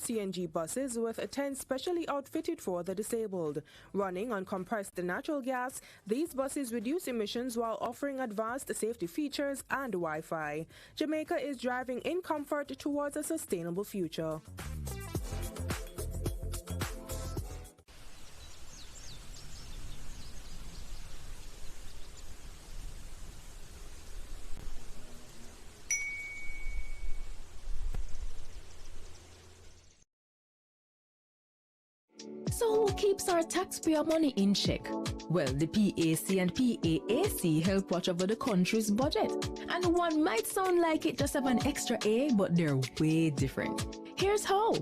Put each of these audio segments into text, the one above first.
CNG buses with 10 specially outfitted for the disabled. Running on compressed natural gas, these buses reduce emissions while offering advanced safety features and Wi-Fi. Jamaica is driving in comfort towards a sustainable future. So who keeps our taxpayer money in check? Well, the PAC and PAAC help watch over the country's budget. And one might sound like it just have an extra A, but they're way different. Here's how.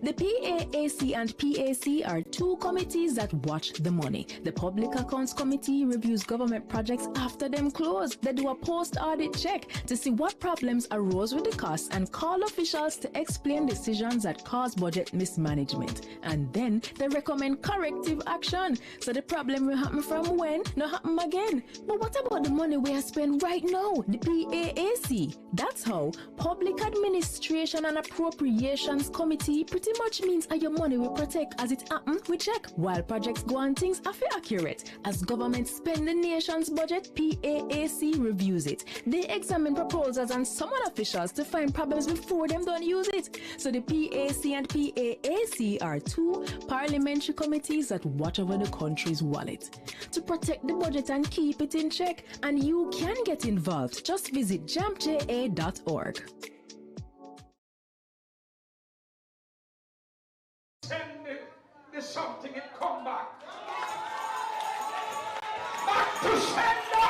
The PAAC and PAC are two committees that watch the money. The Public Accounts Committee reviews government projects after them close. They do a post-audit check to see what problems arose with the costs and call officials to explain decisions that cause budget mismanagement. And then they recommend corrective action, so the problem will happen from when, not happen again. But what about the money we are spending right now, the PAAC? That's how Public Administration and Appropriations Committee pretty much means your money will protect as it happen, we check. While projects go on, things are accurate. As government spend the nation's budget, PAAC reviews it. They examine proposals and summon officials to find problems before them don't use it. So the PAC and PAAC are two parliamentary committees that watch over the country's wallet to protect the budget and keep it in check. And you can get involved. Just visit jampja.org. Send the something and come back. Back to sender.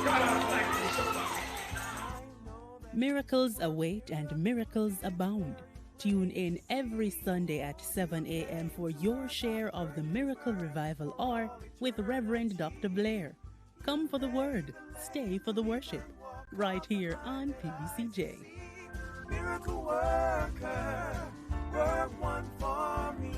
God, I thank you so much. Miracles await and miracles abound. Tune in every Sunday at 7 a.m. for your share of the Miracle Revival Hour with Reverend Dr. Blair. Come for the word, stay for the worship. Right here on PBCJ. Miracle worker, work one for me.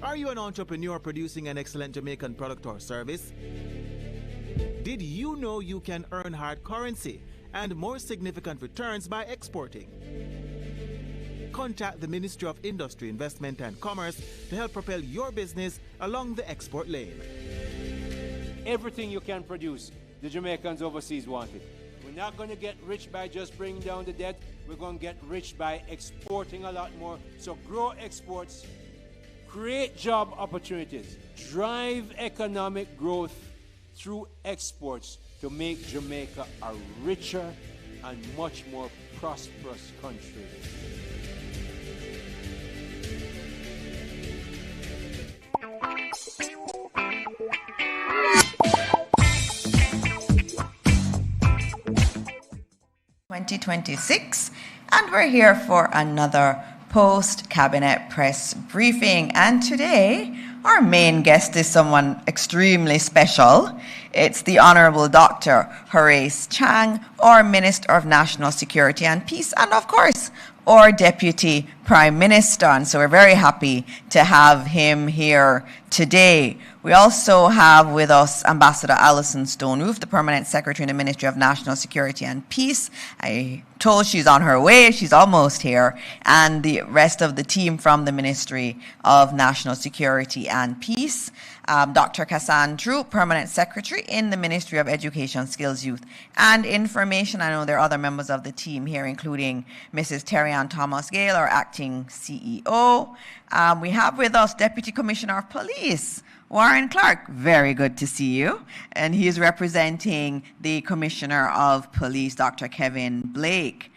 Are you an entrepreneur producing an excellent Jamaican product or service? Did you know you can earn hard currency and more significant returns by exporting? Contact the Ministry of Industry, Investment and Commerce to help propel your business along the export lane. Everything you can produce, the Jamaicans overseas want it. We're not going to get rich by just bringing down the debt. We're going to get rich by exporting a lot more. So grow exports, create job opportunities, drive economic growth through exports to make Jamaica a richer and much more prosperous country. (2026), and we're here for another post-cabinet press briefing. And today, our main guest is someone extremely special. It's the Honorable Dr. Horace Chang, our Minister of National Security and Peace, and of course, our Deputy Prime Minister. And so we're very happy to have him here today. We also have with us Ambassador Alison Stone-Roof, the Permanent Secretary in the Ministry of National Security and Peace. I told she's on her way, she's almost here, and the rest of the team from the Ministry of National Security and Peace. Dr. Kassan Drew, Permanent Secretary in the Ministry of Education, Skills, Youth and Information. I know there are other members of the team here, including Mrs. Terry-Ann Thomas-Gale, our Acting CEO. We have with us Deputy Commissioner of Police, Warren Clark. Very good to see you. And he is representing the Commissioner of Police, Dr. Kevin Blake.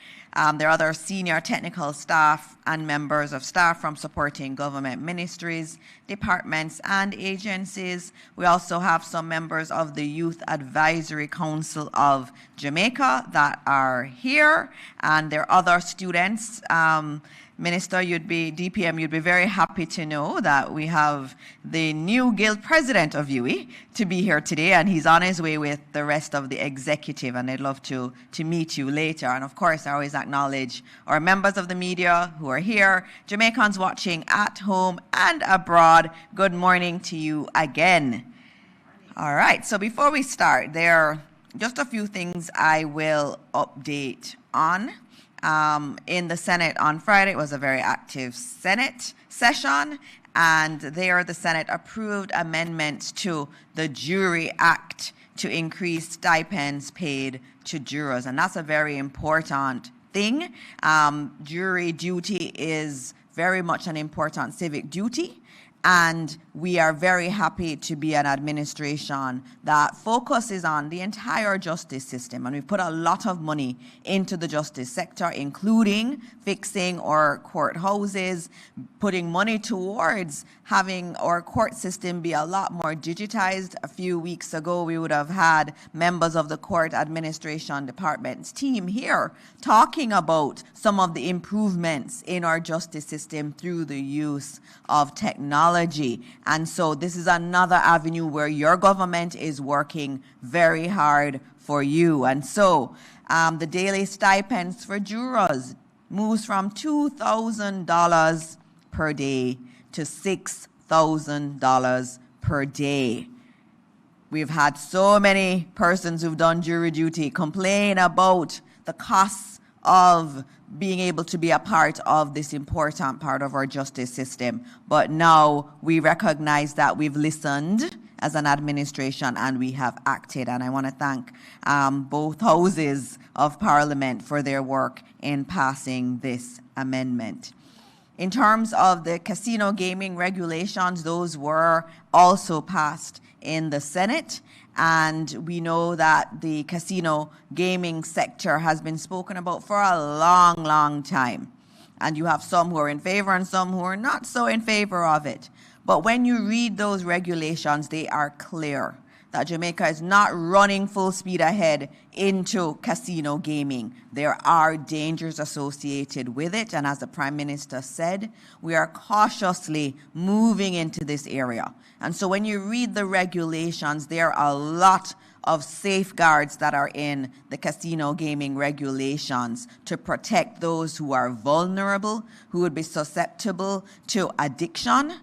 There are other senior technical staff and members of staff from supporting government ministries, departments, and agencies. We also have some members of the Youth Advisory Council of Jamaica that are here, and there are other students. Minister, DPM, you'd be very happy to know that we have the new guild president of UWI to be here today, and he's on his way with the rest of the executive, and I'd love to meet you later. And of course, I always acknowledge our members of the media who are here, Jamaicans watching at home and abroad. Good morning to you again. All right, so before we start, there are just a few things I will update on. In the Senate on Friday, it was a very active Senate session, and there the Senate approved amendments to the Jury Act to increase stipends paid to jurors, and that's a very important thing. Jury duty is very much an important civic duty, and we are very happy to be an administration that focuses on the entire justice system. And we put a lot of money into the justice sector, including fixing our courthouses, putting money towards having our court system be a lot more digitized. A few weeks ago, we would have had members of the court administration department's team here talking about some of the improvements in our justice system through the use of technology. And so this is another avenue where your government is working very hard for you. And so the daily stipends for jurors moves from $2,000 per day to $6,000 per day. We've had so many persons who've done jury duty complain about the costs of being able to be a part of this important part of our justice system. But now we recognize that we've listened as an administration and we have acted. And I want to thank both houses of Parliament for their work in passing this amendment. In terms of the casino gaming regulations, those were also passed in the Senate. And we know that the casino gaming sector has been spoken about for a long, long time. And you have some who are in favor and some who are not so in favor of it. But when you read those regulations, they are clear that Jamaica is not running full speed ahead into casino gaming. There are dangers associated with it, and as the Prime Minister said, we are cautiously moving into this area. And so when you read the regulations, there are a lot of safeguards that are in the casino gaming regulations to protect those who are vulnerable, who would be susceptible to addiction,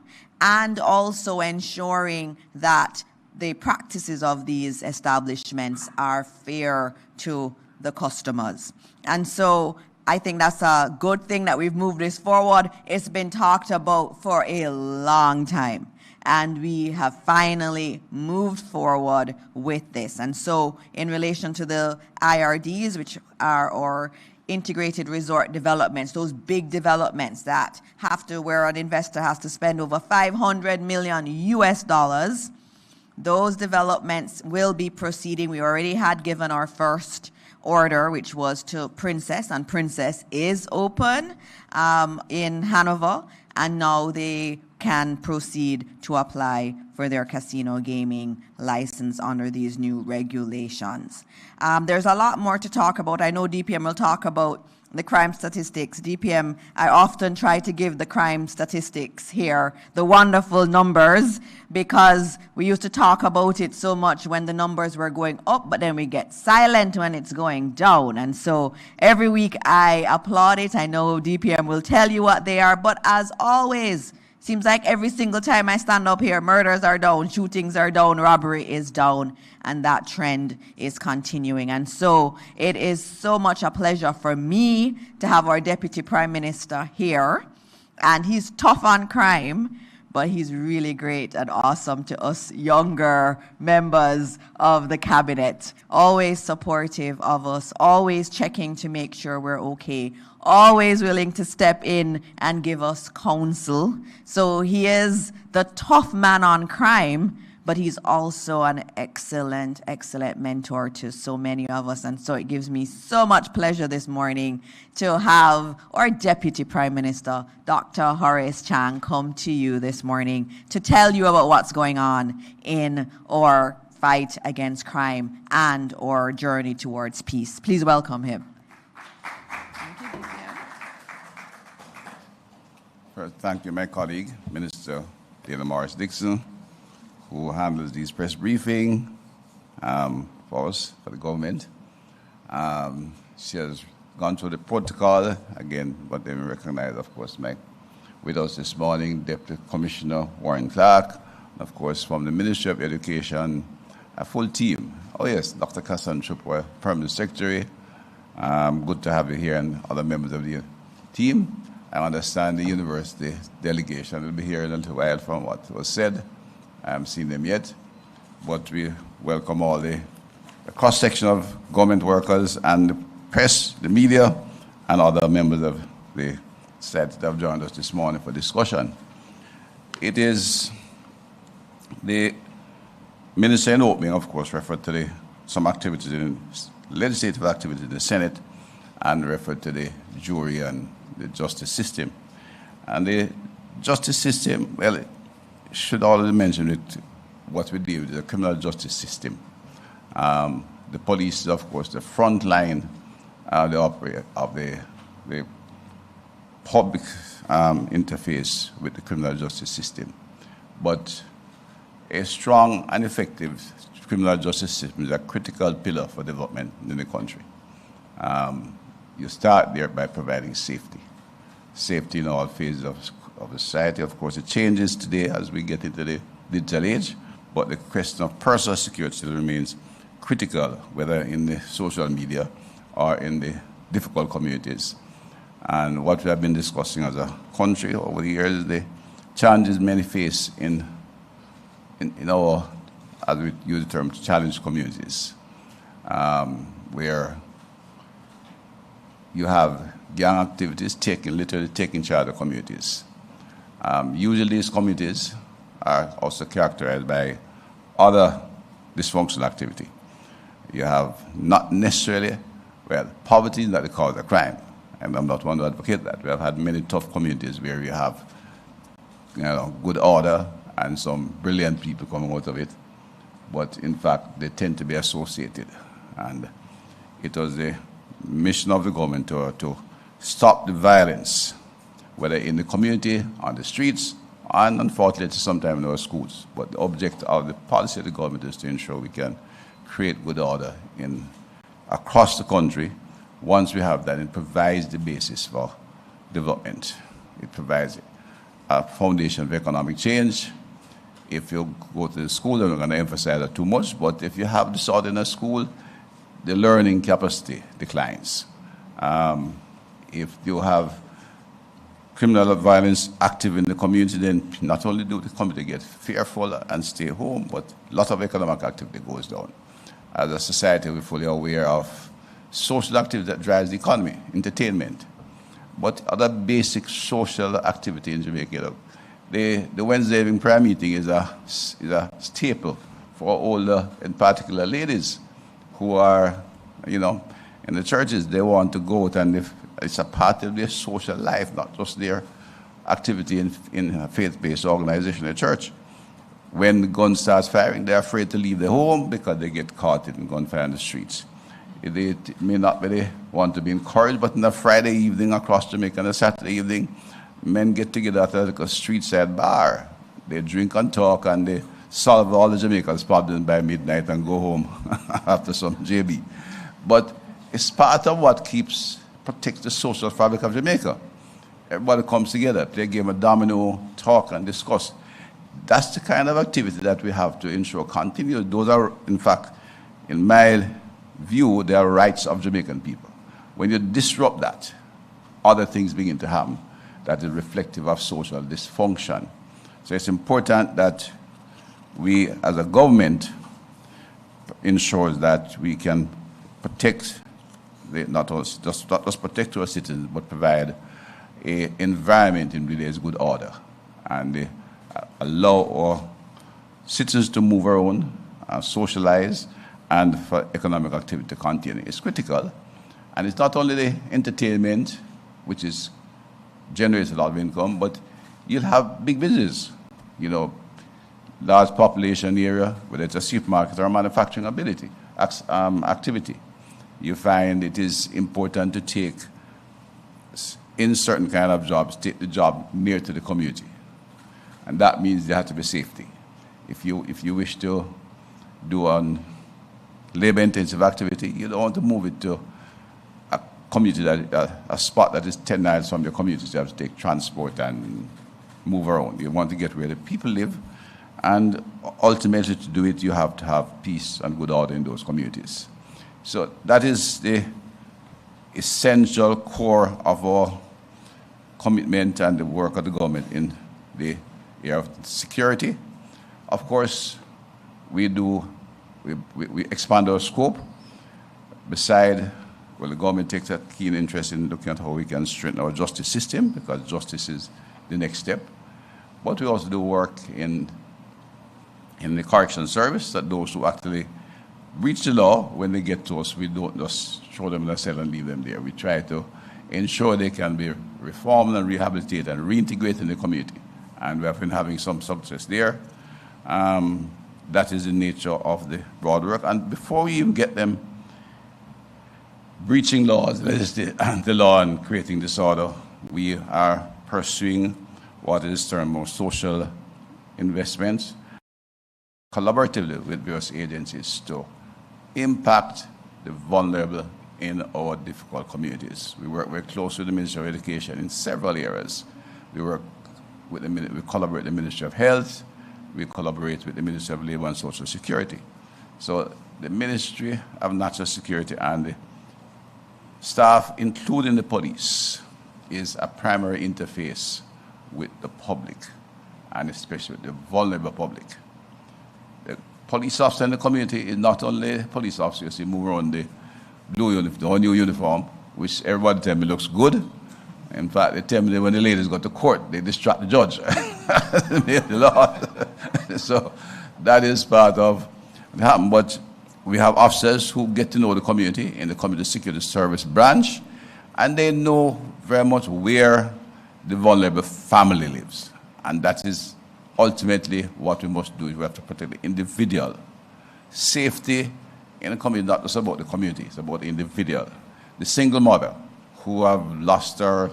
and also ensuring that the practices of these establishments are fair to the customers. And so I think that's a good thing that we've moved this forward. It's been talked about for a long time, and we have finally moved forward with this. And so in relation to the IRDs, which are our integrated resort developments, those big developments that have to, where an investor has to spend over $500 million US, those developments will be proceeding. We already had given our first order, which was to Princess, and Princess is open in Hanover, and now they can proceed to apply for their casino gaming license under these new regulations. There's a lot more to talk about. I know DPM will talk about the crime statistics. DPM, I often try to give the crime statistics here, the wonderful numbers, because we used to talk about it so much when the numbers were going up, but then we get silent when it's going down. And so every week I applaud it. I know DPM will tell you what they are, but as always, seems like every single time I stand up here, murders are down, shootings are down, robbery is down, and that trend is continuing. And so it is so much a pleasure for me to have our Deputy Prime Minister here. And he's tough on crime, but he's really great and awesome to us younger members of the cabinet. Always supportive of us, always checking to make sure we're okay, always willing to step in and give us counsel. So he is the tough man on crime, but he's also an excellent, excellent mentor to so many of us. And so it gives me so much pleasure this morning to have our Deputy Prime Minister, Dr. Horace Chang, come to you this morning to tell you about what's going on in our fight against crime and our journey towards peace. Please welcome him. First, thank you, my colleague, Minister Taylor Morris Dixon, who handles these press briefing for us, for the government. She has gone through the protocol again, but then we recognize, of course, with us this morning, Deputy Commissioner Warren Clark, and of course, from the Ministry of Education, a full team. Oh yes, Dr. Kassan our Permanent Secretary. Good to have you here and other members of the team. I understand the university delegation will be here in a little while from what was said. I haven't seen them yet, but we welcome all the cross-section of government workers and the press, the media, and other members of the society that have joined us this morning for discussion. It is the minister in opening, of course, referred to some activities in legislative activities in the Senate and referred to the jury and the justice system. And the justice system, well, it should already mention it, what we deal with, the criminal justice system. The police is, of course, the front line of the public interface with the criminal justice system. But a strong and effective criminal justice system is a critical pillar for development in the country. You start there by providing safety. Safety in all phases of society. Of course, it changes today as we get into the digital age, but the question of personal security still remains critical, whether in the social media or in the difficult communities. And what we have been discussing as a country over the years is the challenges many face in our, as we use the term, challenged communities, where you have gang activities literally taking charge of communities. Usually these communities are also characterized by other dysfunctional activity. You have not necessarily, well, poverty is not the cause of crime, and I'm not one to advocate that. We have had many tough communities where you have, good order and some brilliant people coming out of it, but in fact they tend to be associated. And it was the mission of the government to stop the violence, whether in the community, on the streets, and unfortunately sometimes in our schools. But the object of the policy of the government is to ensure we can create good order across the country. Once we have that, it provides the basis for development. It provides a foundation of economic change. If you go to the school, I'm not going to emphasize that too much, but if you have disorder in a school, the learning capacity declines. If you have criminal violence active in the community, then not only do the community get fearful and stay home, but a lot of economic activity goes down. As a society, we're fully aware of social activity that drives the economy, entertainment, but other basic social activity in Jamaica. The Wednesday evening prayer meeting is a staple for older, in particular ladies, who are, in the churches. They want to go out, and it's a part of their social life, not just their activity in a faith-based organization, a church. When the gun starts firing, they're afraid to leave their home because they get caught in gunfire in the streets. They may not really want to be encouraged, but on a Friday evening across Jamaica, on a Saturday evening, men get together at a street-side bar. They drink and talk, and they solve all the Jamaica's problems by midnight and go home after some JB. But it's part of what protects the social fabric of Jamaica. Everybody comes together, play a game of domino, talk and discuss. That's the kind of activity that we have to ensure continues. Those are, in fact, in my view, they are rights of Jamaican people. When you disrupt that, other things begin to happen that is reflective of social dysfunction. So it's important that we, as a government, ensures that we can protect, not just protect our citizens, but provide an environment in which there is good order, and allow our citizens to move around, socialize, and for economic activity to continue. It's critical, and it's not only the entertainment, which generates a lot of income, but you'll have big business, large population area, whether it's a supermarket or a manufacturing activity. You find it is important to take, in certain kind of jobs, take the job near to the community. And that means there has to be safety. If you wish to do a labor-intensive activity, you don't want to move it to a community, a spot that is 10 miles from your community. You have to take transport and move around. You want to get where the people live, And ultimately, to do it, you have to have peace and good order in those communities. So that is the essential core of our commitment and the work of the government in the area of security. Of course, we expand our scope. Beside, well, the government takes a keen interest in looking at how we can strengthen our justice system, because justice is the next step. But we also do work in the correction service, that those who actually breach the law, when they get to us, we don't just throw them in a cell and leave them there. We try to ensure they can be reformed and rehabilitated and reintegrated in the community. And we have been having some success there. That is the nature of the broad work. And before we even get them breaching laws, the law and creating disorder, we are pursuing what is termed more social investments, collaboratively with various agencies to impact the vulnerable in our difficult communities. We work very closely with the Ministry of Education in several areas. We collaborate with the Ministry of Health, we collaborate with the Ministry of Labor and Social Security. So the Ministry of National Security and the staff, including the police, is a primary interface with the public, and especially with the vulnerable public. The police officer in the community is not only a police officer. You see, move around the blue uniform, the new uniform, which everybody tell me looks good. In fact, they tell me that when the ladies go to court, they distract the judge. The law. So that is part of what happened. But we have officers who get to know the community in the Community Security Service branch, and they know very much where the vulnerable family lives. And that is ultimately what we must do. We have to protect the individual. Safety in the community, not just about the community, it's about the individual. The single mother who have lost her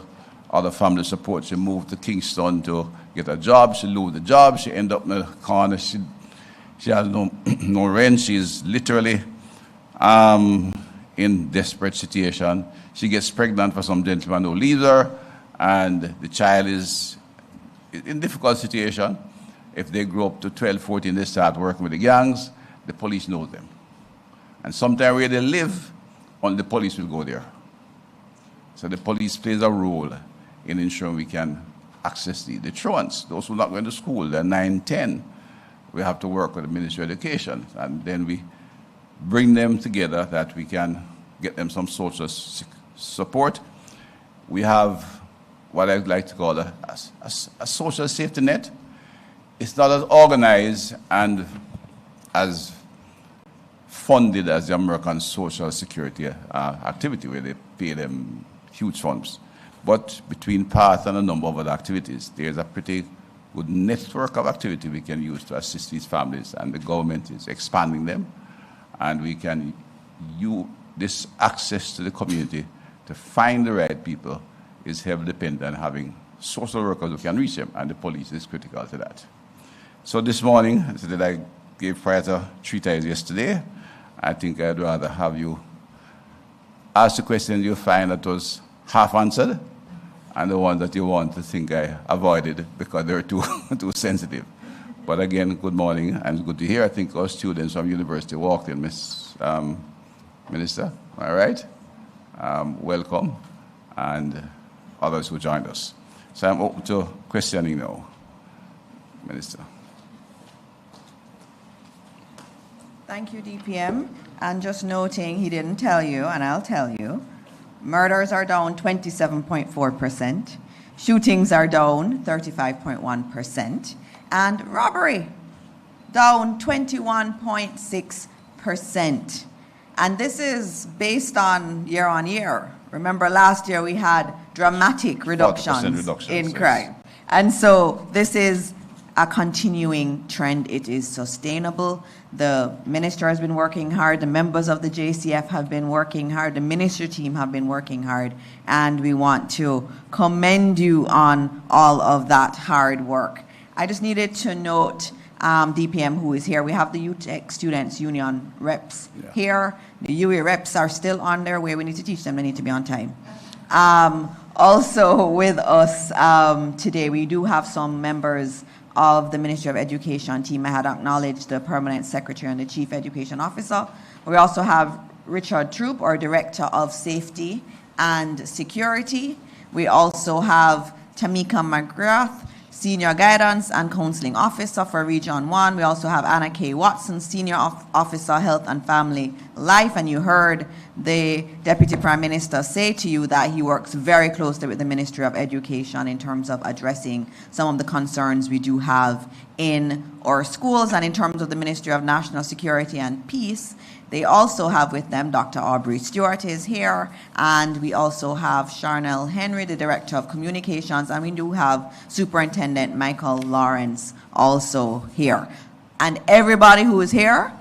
other family support, she moved to Kingston to get a job, she lose the job, she end up in a corner, she has no rent, she's literally in desperate situation. She gets pregnant for some gentleman who leaves her, and the child is in difficult situation. If they grow up to 12, 14, they start working with the gangs, the police knows them. And sometimes where they live, only the police will go there. So the police plays a role in ensuring we can access the truants. Those who are not going to school, they're 9, 10. We have to work with the Ministry of Education, and then we bring them together that we can get them some social support. We have what I'd like to call a social safety net. It's not as organized and as funded as the American Social Security activity, where they pay them huge funds. But between PATH and a number of other activities, there's a pretty good network of activity we can use to assist these families, and the government is expanding them, and we can use this access to the community to find the right people is heavily dependent on having social workers who can reach them, and the police is critical to that. So this morning, that I gave prior to 3 times yesterday, I think I'd rather have you ask the question you find that was half answered, and the one that you want to think I avoided because they're too sensitive. But again, good morning, and good to hear. I think our students from university walked in, Miss Minister. All right? Welcome, and others who joined us. So I'm open to questioning now, Minister. Thank you, DPM. And just noting, he didn't tell you, and I'll tell you, murders are down 27.4%, shootings are down 35.1%, and robbery down 21.6%. And this is based on year. Remember, last year we had dramatic reductions in crime. And so this is a continuing trend. It is sustainable. The minister has been working hard. The members of the JCF have been working hard. The ministry team have been working hard. And we want to commend you on all of that hard work. I just needed to note DPM, who is here. We have the UTEC Students Union reps here. The UE reps are still on their way. We need to teach them. They need to be on time. Also with us today, we do have some members of the Ministry of Education team, I had acknowledged the Permanent Secretary and the Chief Education Officer. We also have Richard Troop, our Director of Safety and Security. We also have Tamika McGrath, Senior Guidance and Counseling Officer for Region 1. We also have Anna K. Watson, Senior Officer, Health and Family Life. And you heard the Deputy Prime Minister say to you that he works very closely with the Ministry of Education in terms of addressing some of the concerns we do have in our schools. And in terms of the Ministry of National Security and Peace, they also have with them Dr. Aubrey Stewart is here, and we also have Charnel Henry, the Director of Communications, and we do have Superintendent Michael Lawrence also here. And everybody who is here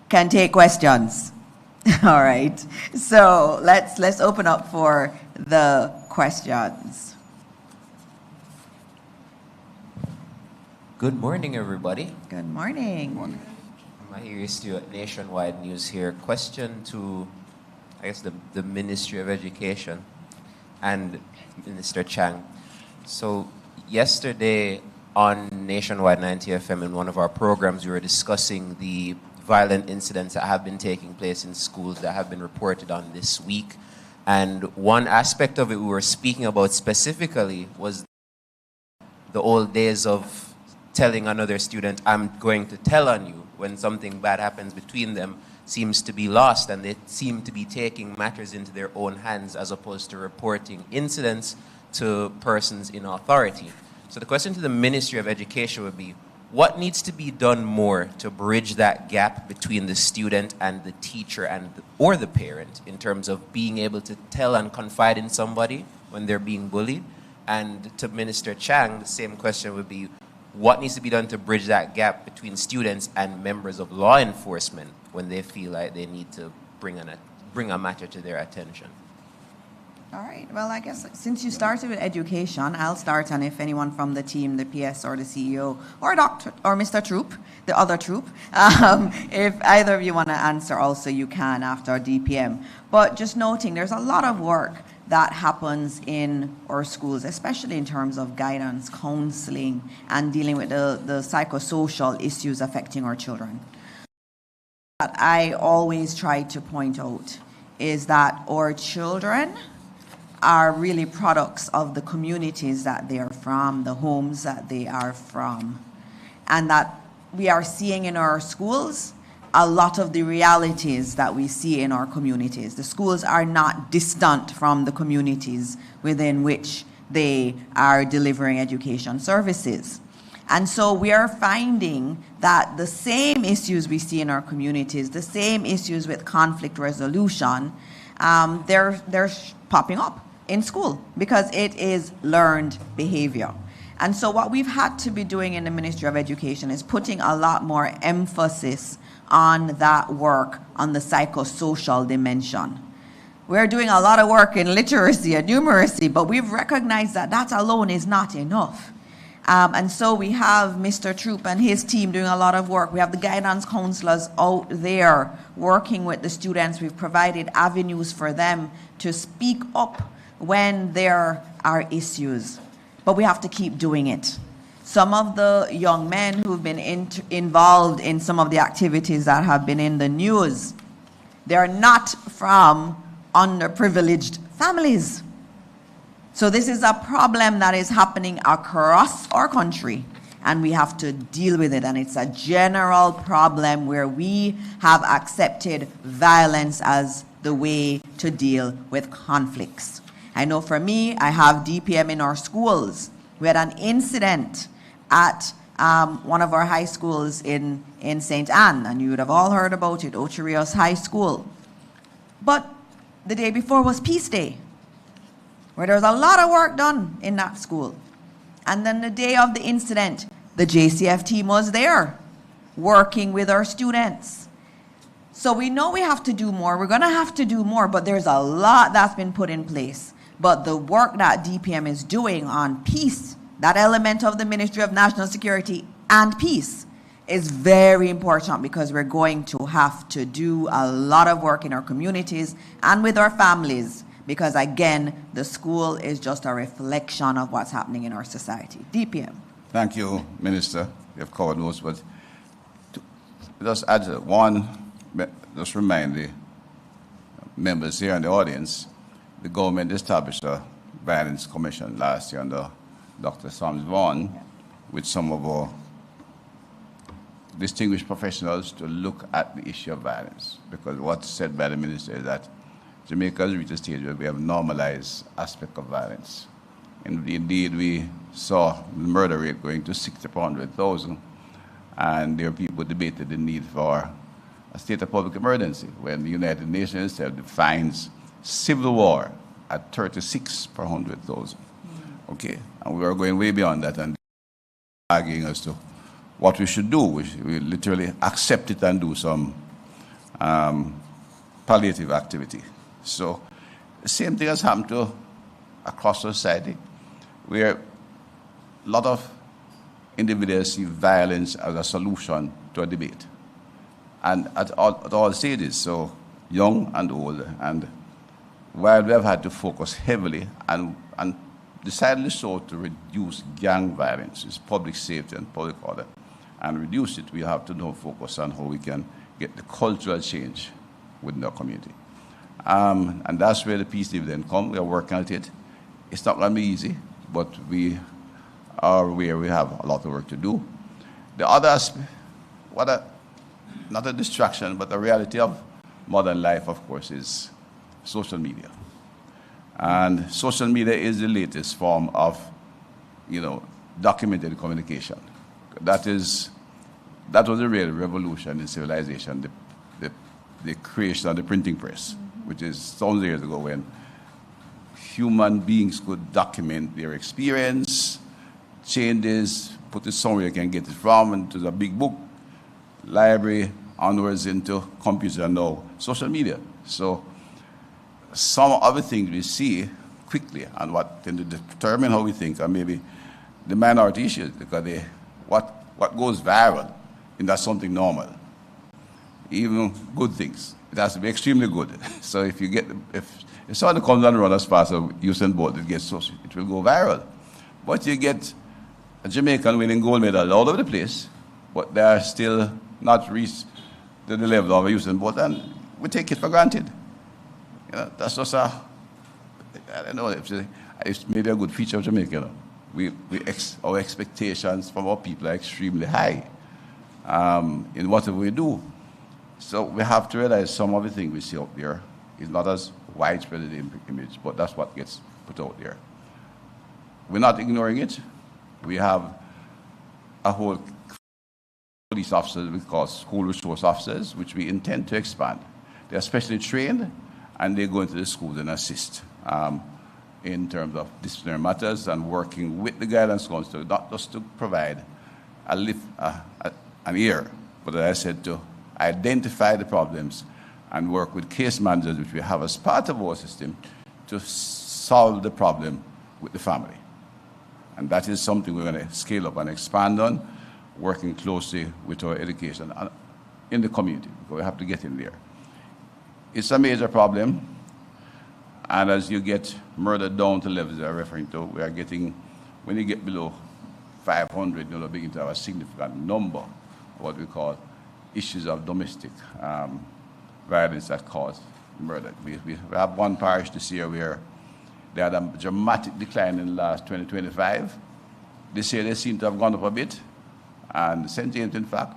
can take questions. All right, so let's open up for the questions. Good morning, everybody. Good morning. Good morning. Mahiri Stewart, Nationwide News here. Question to, I guess, the Ministry of Education and Minister Chang. So yesterday on Nationwide 90 FM in one of our programs, we were discussing the violent incidents that have been taking place in schools that have been reported on this week. And one aspect of it we were speaking about specifically was the old days of telling another student, I'm going to tell on you, when something bad happens between them, seems to be lost, and they seem to be taking matters into their own hands as opposed to reporting incidents to persons in authority. So the question to the Ministry of Education would be, what needs to be done more to bridge that gap between the student and the teacher or the parent in terms of being able to tell and confide in somebody when they're being bullied? And to Minister Chang, the same question would be, what needs to be done to bridge that gap between students and members of law enforcement when they feel like they need to bring a matter to their attention? All right. Well, I guess since you started with education, I'll start, and if anyone from the team, the PS or the CEO or Dr. or Mr. Troop, the other Troop, if either of you want to answer also, you can after DPM. But just noting, there's a lot of work that happens in our schools, especially in terms of guidance, counseling, and dealing with the psychosocial issues affecting our children. What I always try to point out is that our children are really products of the communities that they are from, the homes that they are from, and that we are seeing in our schools a lot of the realities that we see in our communities. The schools are not distant from the communities within which they are delivering education services. And so we are finding that the same issues we see in our communities, the same issues with conflict resolution, they're popping up in school because it is learned behavior. And so what we've had to be doing in the Ministry of Education is putting a lot more emphasis on that work on the psychosocial dimension. We're doing a lot of work in literacy and numeracy, but we've recognized that that alone is not enough. And so we have Mr. Troop and his team doing a lot of work. We have the guidance counselors out there working with the students. We've provided avenues for them to speak up when there are issues. But we have to keep doing it. Some of the young men who've been involved in some of the activities that have been in the news, they're not from underprivileged families. So this is a problem that is happening across our country, and we have to deal with it. And it's a general problem where we have accepted violence as the way to deal with conflicts. I know for me, I have DPM in our schools. We had an incident at one of our high schools in St. Anne, and you would have all heard about it, Ocho Rios High School. But the day before was Peace Day, where there was a lot of work done in that school. And then the day of the incident, the JCF team was there, working with our students. So we know we have to do more. We're going to have to do more, but there's a lot that's been put in place. But the work that DPM is doing on peace, that element of the Ministry of National Security and Peace, is very important because we're going to have to do a lot of work in our communities and with our families because, again, the school is just a reflection of what's happening in our society. DPM. Thank you, Minister. You have covered those, but just add one, just remind the members here in the audience, the government established a violence commission last year under Dr. Sam Vaughan with some of our distinguished professionals to look at the issue of violence, because what's said by the minister is that Jamaica has reached a stage where we have normalized aspect of violence. And indeed, we saw the murder rate going to 60 per 100,000, and there are people debated the need for a state of public emergency when the United Nations itself defines civil war at 36 per 100,000. Okay, and we are going way beyond that and arguing as to what we should do. We literally accept it and do some palliative activity. So the same thing has happened to across society, where a lot of individuals see violence as a solution to a debate. And at all stages, so young and old. And while we have had to focus heavily and decidedly so to reduce gang violence, it's public safety and public order, and reduce it, we have to now focus on how we can get the cultural change within our community. And that's where the peace dividend comes. We are working at it. It's not going to be easy, but we are where we have a lot of work to do. The other aspect, not a distraction, but the reality of modern life, of course, is social media. And social media is the latest form of, documented communication. That was a real revolution in civilization, the creation of the printing press, which is thousands of years ago when human beings could document their experience, changes, put it somewhere you can get it from, into a big book, library, onwards into computer, and now social media. So some other things we see quickly and what tend to determine how we think are maybe the minority issues, because what goes viral, and that's something normal. Even good things, it has to be extremely good. So if someone comes and runs as fast as Usain Bolt, it will go viral. But you get a Jamaican winning gold medal all over the place, but they are still not reached to the level of a Usain Bolt, and we take it for granted. That's just I don't know, it's maybe a good feature of Jamaica. Our expectations from our people are extremely high in whatever we do. So we have to realize some of the things we see out there is not as widespread an image, but that's what gets put out there. We're not ignoring it. We have a whole police officers we call school resource officers, which we intend to expand. They're specially trained, and they go into the schools and assist in terms of disciplinary matters and working with the guidance counselor, not just to provide an ear, but as I said, to identify the problems and work with case managers, which we have as part of our system, to solve the problem with the family. And that is something we're going to scale up and expand on, working closely with our education in the community, because we have to get in there. It's a major problem, and as you get murdered down to levels I'm referring to, we are getting, when you get below 500, you'll begin to have a significant number of what we call issues of domestic violence that cause murder. We have one parish this year where they had a dramatic decline in the last 2025. This year they seem to have gone up a bit. And St. James, in fact,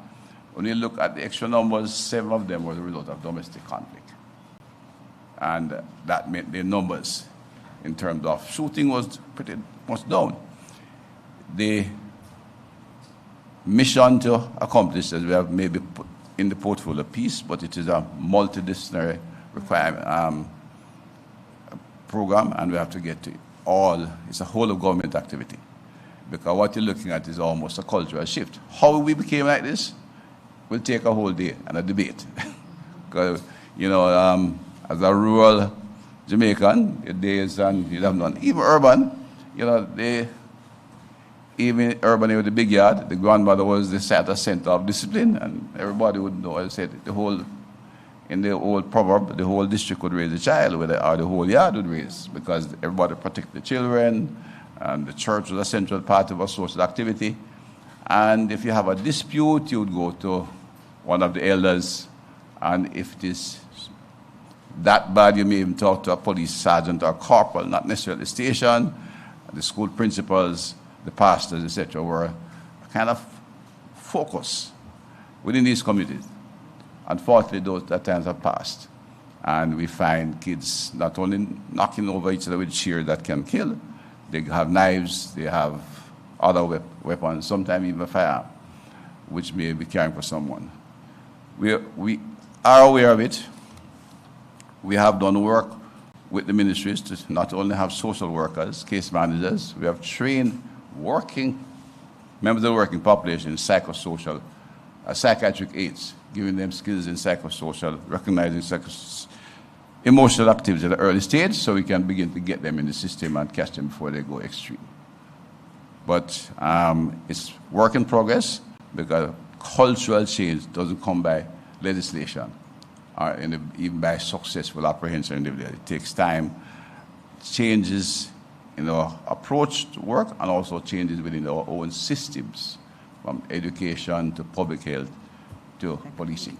when you look at the extra numbers, 7 of them were the result of domestic conflict. And that meant the numbers in terms of shooting was pretty much down. The mission to accomplish that we have maybe put in the portfolio piece, but it is a multidisciplinary requirement program, and we have to get to it's a whole of government activity. Because what you're looking at is almost a cultural shift. How we became like this will take a whole day and a debate. Because, as a rural Jamaican, your days and you have none. Even urban, even urban with the big yard, the grandmother was the center of discipline, and everybody would know. I said in the old proverb, the whole district would raise a child, or the whole yard would raise, because everybody protect the children, The church was a central part of our social activity. And if you have a dispute, you would go to one of the elders. And if it is that bad, you may even talk to a police sergeant or corporal, not necessarily the station. The school principals, the pastors, etc., were a kind of focus within these communities. Unfortunately, that times have passed. And we find kids not only knocking over each other with shears that can kill, they have knives, they have other weapons, sometimes even a firearm, which may be carrying for someone. We are aware of it. We have done work with the ministries to not only have social workers, case managers, we have trained members of the working population in psychosocial, psychiatric aids, giving them skills in psychosocial, recognizing emotional activities at an early stage so we can begin to get them in the system and catch them before they go extreme. But it's work in progress because cultural change doesn't come by legislation or even by successful apprehension individually. It takes time, changes in our approach to work, and also changes within our own systems, from education to public health to policing.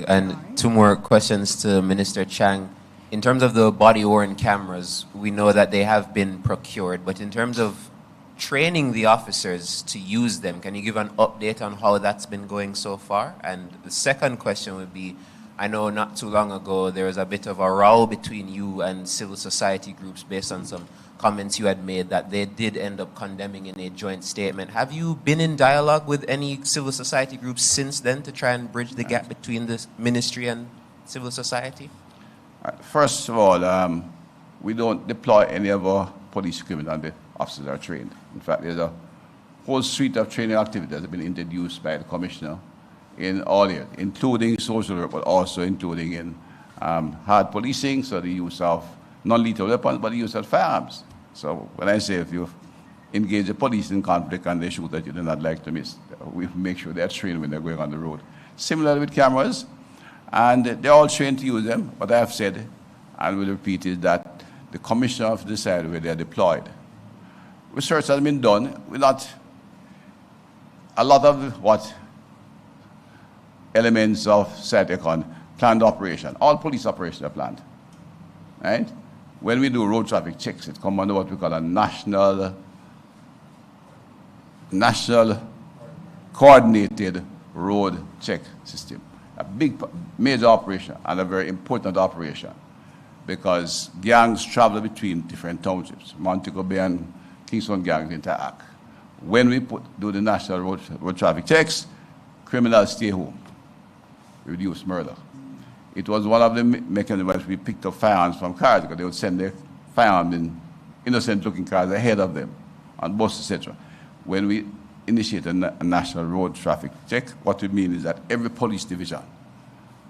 And two more questions to Minister Chang. In terms of the body-worn cameras, we know that they have been procured, but in terms of training the officers to use them, can you give an update on how that's been going so far? And the second question would be, I know not too long ago there was a bit of a row between you and civil society groups based on some comments you had made that they did end up condemning in a joint statement. Have you been in dialogue with any civil society groups since then to try and bridge the gap between the ministry and civil society? First of all, we don't deploy any of our police equipment and the officers are trained. In fact, there's a whole suite of training activities that have been introduced by the Commissioner in all areas, including social work, but also including in hard policing, so the use of non-lethal weapons, but the use of firearms. So when I say if you engage the police in conflict and they shoot at you, they're not like to miss. We make sure they're trained when they're going on the road. Similarly with cameras, and they're all trained to use them. What I have said, and will repeat, is that the Commissioner have to decide where they're deployed. Research has been done. A lot of elements of SATECON planned operation. All police operations are planned, right? When we do road traffic checks, it comes under what we call a national coordinated road check system. A big, major operation and a very important operation because gangs travel between different townships. Montego Bay and Kingston gangs interact. When we do the national road traffic checks, criminals stay home. Reduce murder. It was one of the mechanisms we picked up firearms from cars because they would send their firearms in innocent-looking cars ahead of them on buses, etc. When we initiate a national road traffic check, what we mean is that every police division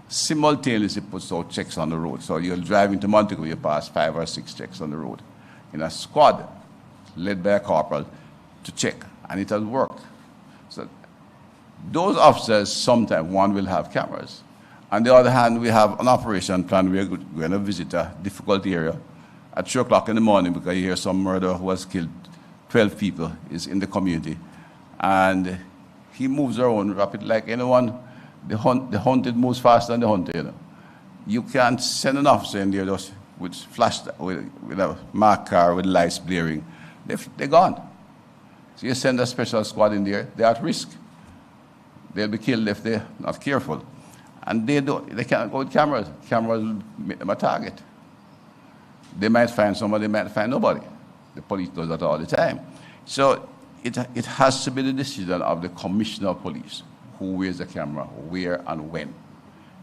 simultaneously puts out checks on the road. So you'll drive into Montego, you pass 5 or 6 checks on the road in a squad led by a corporal to check, and it has worked. So those officers, sometimes one will have cameras. On the other hand, we have an operation plan. We're going to visit a difficult area at 3 o'clock in the morning because you hear some murderer who has killed 12 people is in the community. And he moves around rapid like anyone. The hunted moves faster than the hunted. You know. You can't send an officer in there just with a marked car with lights blaring. They're gone. So you send a special squad in there, they're at risk. They'll be killed if they're not careful. And they can't go with cameras. Cameras will make them a target. They might find somebody, they might find nobody. The police does that all the time. So it has to be the decision of the Commissioner of Police who wears the camera, where and when.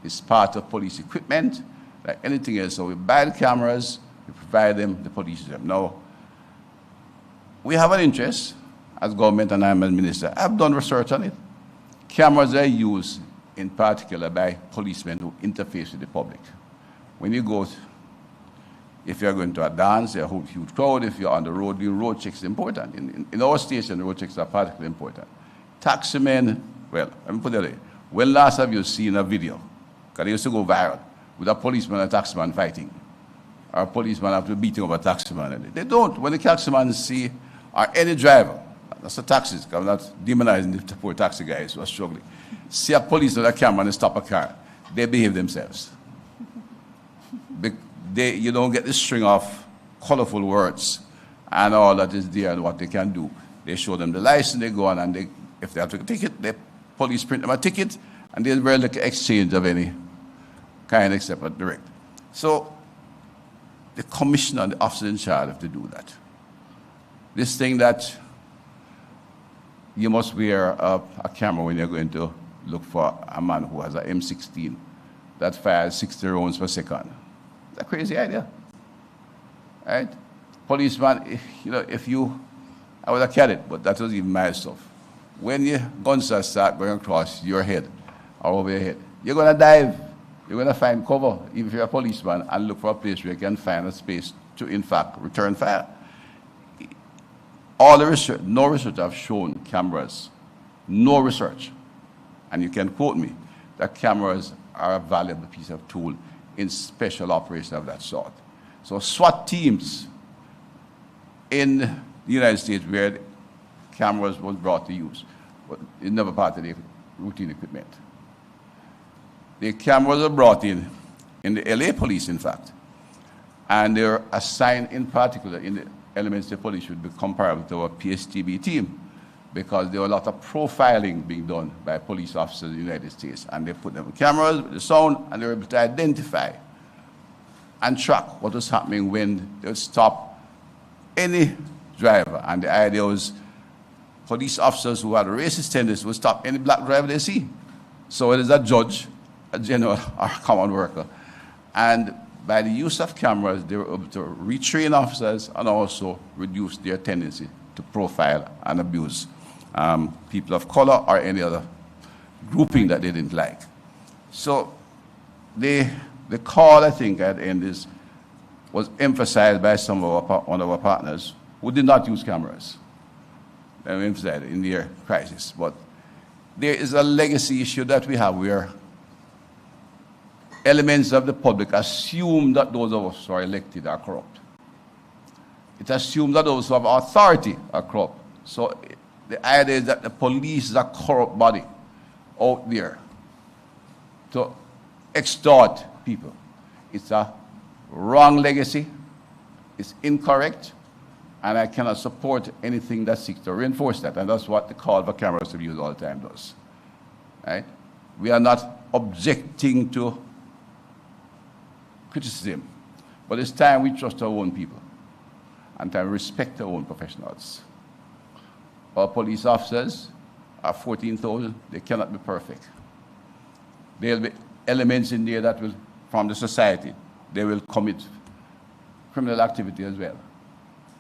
It's part of police equipment, like anything else. So we buy the cameras, we provide them, the police use them. Now, we have an interest as government, and I'm a minister. I've done research on it. Cameras are used in particular by policemen who interface with the public. When you go, if you're going to a dance, a huge crowd, if you're on the road, the road checks are important. In our station, the road checks are particularly important. Taximen, well, let me put it that way. When last have you seen a video? Because they used to go viral with a policeman and a taximan fighting. or a policeman have to be beating up a taximan. They don't. When the taximan see, or any driver, that's the taxis, I'm not demonizing the poor taxi guys who are struggling, see a police with a camera and stop a car, they behave themselves. You don't get this string of colorful words and all that is there and what they can do. They show them the license, they go on, and if they have to take a ticket, the police print them a ticket, and there's very little exchange of any kind except a direct. So the commissioner and the officer in charge have to do that. This thing that you must wear a camera when you're going to look for a man who has an M16 that fires 60 rounds per second. It's a crazy idea, right? Policeman, I was a cadet, but that was even my stuff. When your guns start going across your head or over your head, you're going to dive. You're going to find cover, even if you're a policeman, and look for a place where you can find a space to, in fact, return fire. All the research, no research have shown cameras, no research, and you can quote me, that cameras are a valuable piece of tool in special operations of that sort. So SWAT teams in the United States where cameras was brought to use, but it's never part of the routine equipment. The cameras are brought in the LA police, in fact, and they're assigned in particular in the elements of the police should be comparable to our PSTB team, because there were a lot of profiling being done by police officers in the United States, and they put them on cameras with the sound, and they were able to identify and track what was happening when they would stop any driver. And the idea was police officers who had a racist tendency would stop any black driver they see. So it is a judge, a general, or a common worker. And by the use of cameras, they were able to retrain officers and also reduce their tendency to profile and abuse people of color or any other grouping that they didn't like. So the call, I think, at the end was emphasized by one of our partners who did not use cameras. They emphasized in their crisis. But there is a legacy issue that we have where elements of the public assume that those of us who are elected are corrupt. It assumes that those who have authority are corrupt. So the idea is that the police is a corrupt body out there to extort people. It's a wrong legacy. It's incorrect. And I cannot support anything that seeks to reinforce that. And that's what the call for cameras to be used all the time does. Right? We are not objecting to criticism, but it's time we trust our own people and time we respect our own professionals. Our police officers are 14,000. They cannot be perfect. There will be elements in there that will, from the society, they will commit criminal activity as well.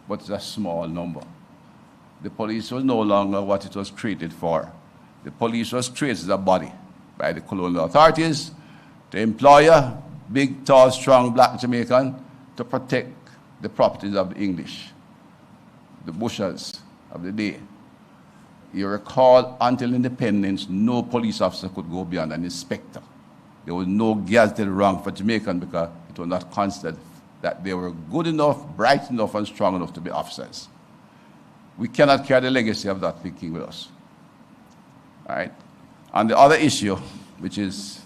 But it's a small number. The police was no longer what it was created for. The police was created as a body by the colonial authorities, the employer, big, tall, strong black Jamaican, to protect the properties of the English, the bushels of the day. You recall, until independence, no police officer could go beyond an inspector. There was no gazetted rank for Jamaican because it was not considered that they were good enough, bright enough, and strong enough to be officers. We cannot carry the legacy of that thinking with us. All right? On the other issue, which is,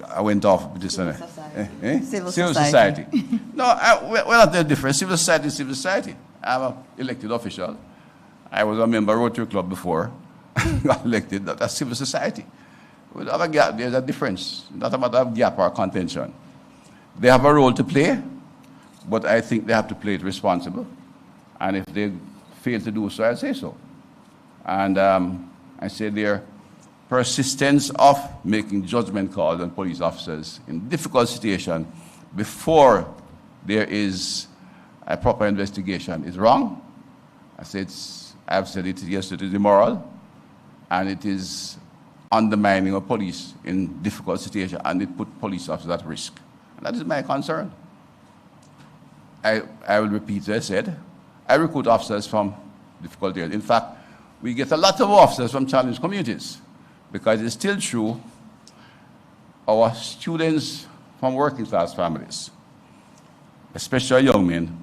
I went off with this. Civil society. No, we're not that different. Civil society is civil society. I'm an elected official. I was a member of Rotary Club before. Got elected. That's civil society. Without a gap, there's a difference. Not a matter of gap or contention. They have a role to play, but I think they have to play it responsible. And if they fail to do so, I'll say so. And I say their persistence of making judgment calls on police officers in difficult situations before there is a proper investigation is wrong. I've said it yesterday, it is immoral, and it is undermining of police in difficult situations, and it put police officers at risk. And that is my concern. I will repeat what I said. I recruit officers from difficult areas. In fact, we get a lot of officers from challenged communities because it's still true our students from working class families especially young men,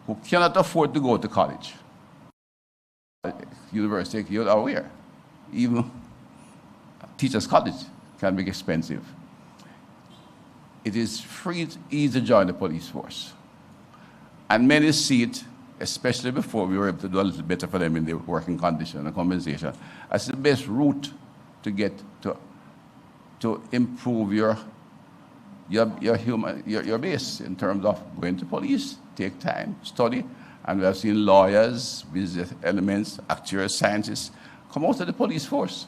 who cannot afford to go to college. University, you're aware, even teachers' college can be expensive. It is free, easy to join the police force. And many see it, especially before we were able to do a little better for them in their working condition and compensation, as the best route to get to improve your base in terms of going to police, take time, study. And we have seen lawyers, business elements, actuarial scientists come out of the police force.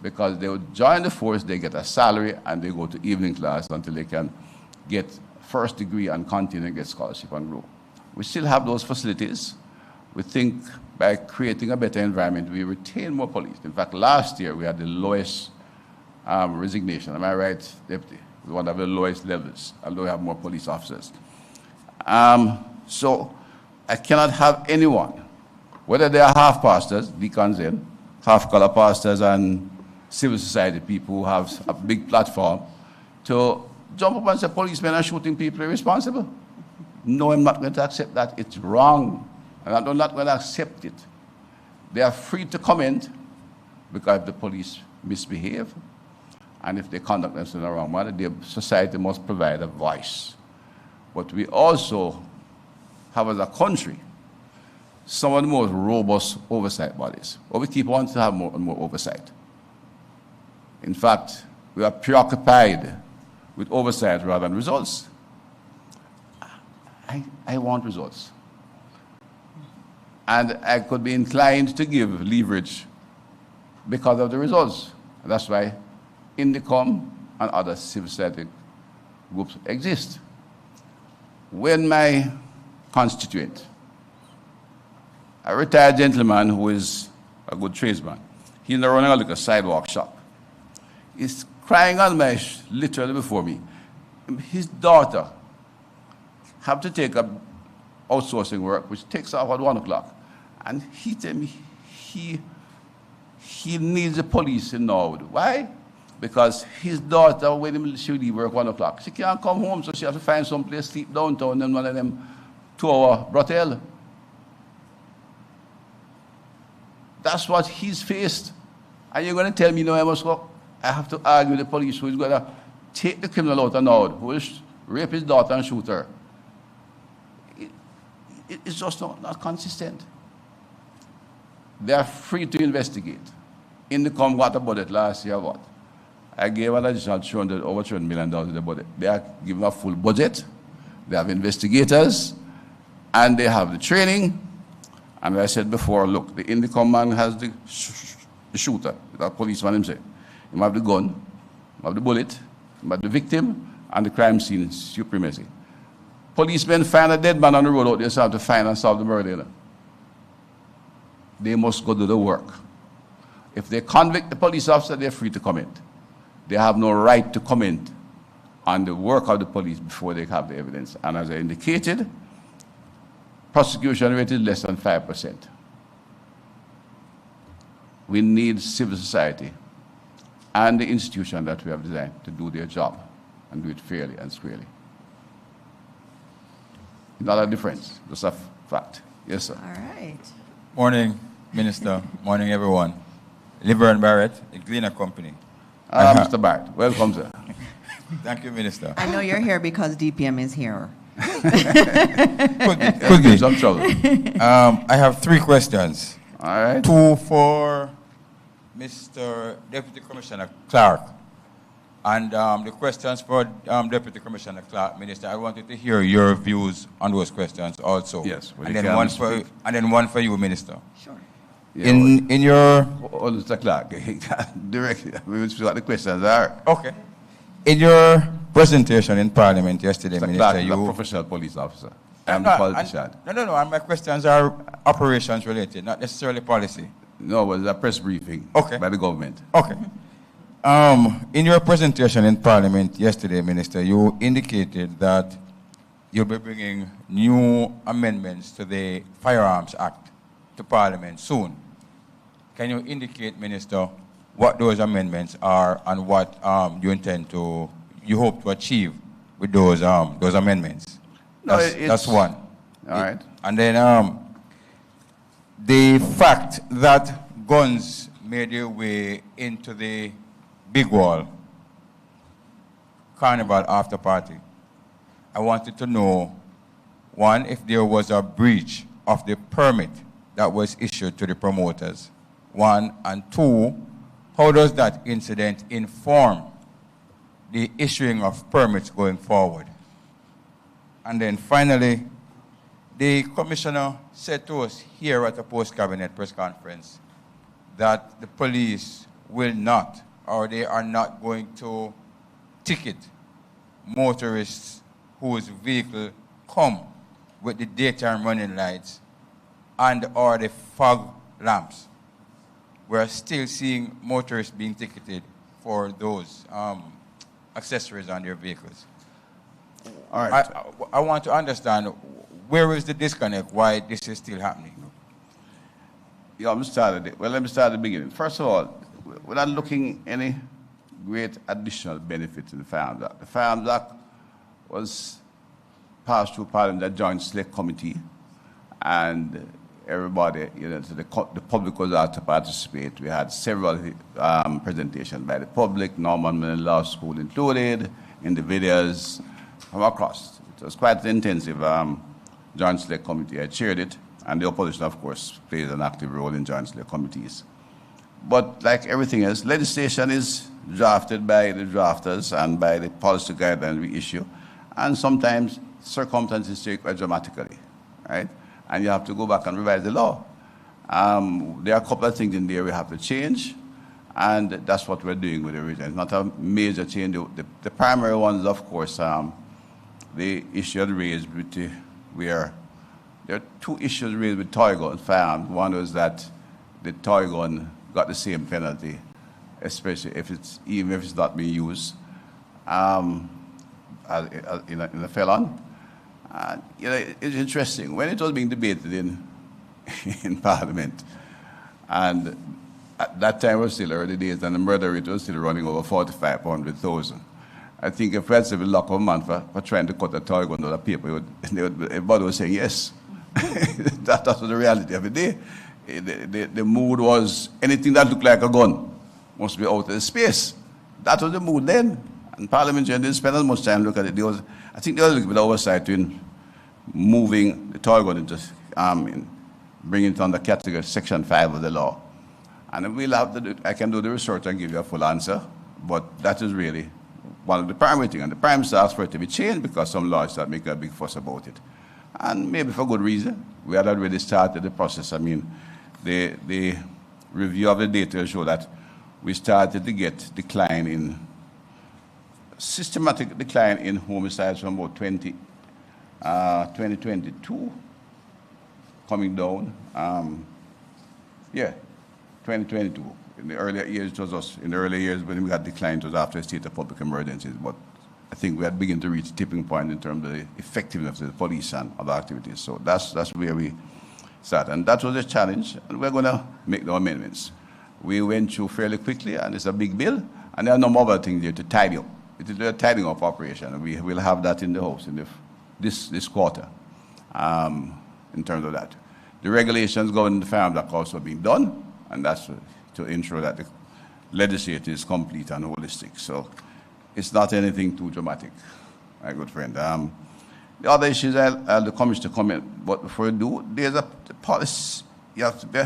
Because they would join the force, they get a salary, and they go to evening class until they can get first degree and continue and get scholarship and grow. We still have those facilities. We think by creating a better environment, we retain more police. In fact, last year we had the lowest resignation. Am I right, Deputy? We one of the lowest levels, although we have more police officers. So I cannot have anyone, whether they are half pastors, deacons in, half-color pastors and civil society people who have a big platform, to jump up and say policemen are shooting people irresponsible. No, I'm not going to accept that. It's wrong. And I'm not going to accept it. They are free to comment because the police misbehave. And if they conduct themselves in the wrong manner, the society must provide a voice. But we also have, as a country, some of the most robust oversight bodies. But we keep wanting to have more and more oversight. In fact, we are preoccupied with oversight rather than results. I want results. And I could be inclined to give leverage because of the results. And that's why Indicom and other civil society groups exist. When my constituent, a retired gentleman who is a good tradesman, he's running like a sidewalk shop, is crying on my literally before me. His daughter have to take up outsourcing work, which takes off at 1 o'clock. And he tell me he needs the police in Norwood. Why? Because his daughter, when she leave work 1 o'clock, she can't come home, so she has to find some place to sleep downtown in one of them 2-hour brothel. That's what he's faced. And you're going to tell me, no, I must go. I have to argue with the police who is going to take the criminal out of Norwood, who will rape his daughter and shoot her. It's just not consistent. They are free to investigate. Indicom got a budget last year, what? I gave an additional over $200 million in the budget. They are given a full budget. They have investigators, and they have the training. And as I said before, look, the Indicom man has the shooter, the policeman himself. He have the gun, he have the bullet, he have the victim, and the crime scene supremacy. Policemen find a dead man on the road out there, so have to find and solve the murder. They must go do the work. If they convict the police officer, they're free to comment. They have no right to comment on the work of the police before they have the evidence. And as I indicated, prosecution rate is less than 5%. We need civil society and the institution that we have designed to do their job and do it fairly and squarely. Not a difference, just a fact. Yes, sir. All right. Morning, Minister. Morning, everyone. Liver Barrett, the Gleaner Company. Mr. Barrett, welcome, sir. Thank you, Minister. I know you're here because DPM is here. Could be. Some trouble. I have 3 questions. All right. 2 for Mr. Deputy Commissioner Clark. And the questions for Deputy Commissioner Clark, Minister, I wanted to hear your views on those questions also. Yes. And then one for you, Minister. Sure. Yeah, in your... Oh, Mr. Clark, directly, we will see what the questions are. Okay. In your presentation in Parliament yesterday, Mr. Minister, Clark is you... a professional police officer. I'm a politician. No. And my questions are operations related, not necessarily policy. No, but it's a press briefing by the government. Okay. In your presentation in Parliament yesterday, Minister, you indicated that you'll be bringing new amendments to the Firearms Act to Parliament soon. Can you indicate, Minister, what those amendments are and what you hope to achieve with those amendments? That's one. All right. And then the fact that guns made their way into the Big Wall Carnival after party, I wanted to know, one, if there was a breach of the permit that was issued to the promoters, one, and two, how does that incident inform the issuing of permits going forward? And then finally, the commissioner said to us here at the post-cabinet press conference that the police will not, or they are not going to ticket motorists whose vehicle come with the daytime running lights and or the fog lamps. We're still seeing motorists being ticketed for those accessories on their vehicles. All right. I want to understand, where is the disconnect, why this is still happening? Yeah, let me start at the beginning. First of all, we're not looking any great additional benefits in the Firearms Act. The Firearms Act was passed through Parliament, a joint select committee, and everybody, so the public was asked to participate. We had several presentations by the public, Norman Mellon Law School included, individuals from across. It was quite an intensive joint select committee. I chaired it, and the opposition, of course, plays an active role in joint select committees. But like everything else, legislation is drafted by the drafters and by the policy guidelines we issue, and sometimes circumstances change quite dramatically, right? And you have to go back and revise the law. There are a couple of things in there we have to change, and that's what we're doing with the region. It's not a major change. The primary ones, of course, the issue raised with there are two issues raised with toy gun firearms. One was that the toy gun got the same penalty, especially even if it's not being used in a felon. It's interesting. When it was being debated in Parliament, and at that time it was still early days, and the murder rate was still running over 4,500,000. I think if we had to lock a man for trying to cut a toy gun out of paper, everybody was saying yes. That was the reality of the day. The mood was anything that looked like a gun must be out of the space. That was the mood then. And parliamentarians didn't spend as much time looking at it. I think there was a little bit of oversight in moving the toy gun into, bringing it under category section 5 of the law. And we'll have to I can do the research and give you a full answer, but that is really one of the primary things. And the Prime Minister asked for it to be changed because some lawyers start making a big fuss about it. And maybe for good reason. We had already started the process. I mean, the review of the data show that we started to get systematic decline in homicides from about 2022, coming down. 2022. In the earlier years, when we had declined, it was after a state of public emergencies. But I think we had begun to reach a tipping point in terms of the effectiveness of the police and other activities. So that's where we start. And that was a challenge, and we're going to make the amendments. We went through fairly quickly, and it's a big bill, and there are no other things there to tidy up. It is a tidying up operation, and we will have that in the House in this quarter in terms of that. The regulations governing the Firearms Act also being done, and that's to ensure that the legislature is complete and holistic. So it's not anything too dramatic, my good friend. The other issues I'll the Commissioner comment, but before you do, there's a policy. You have to be,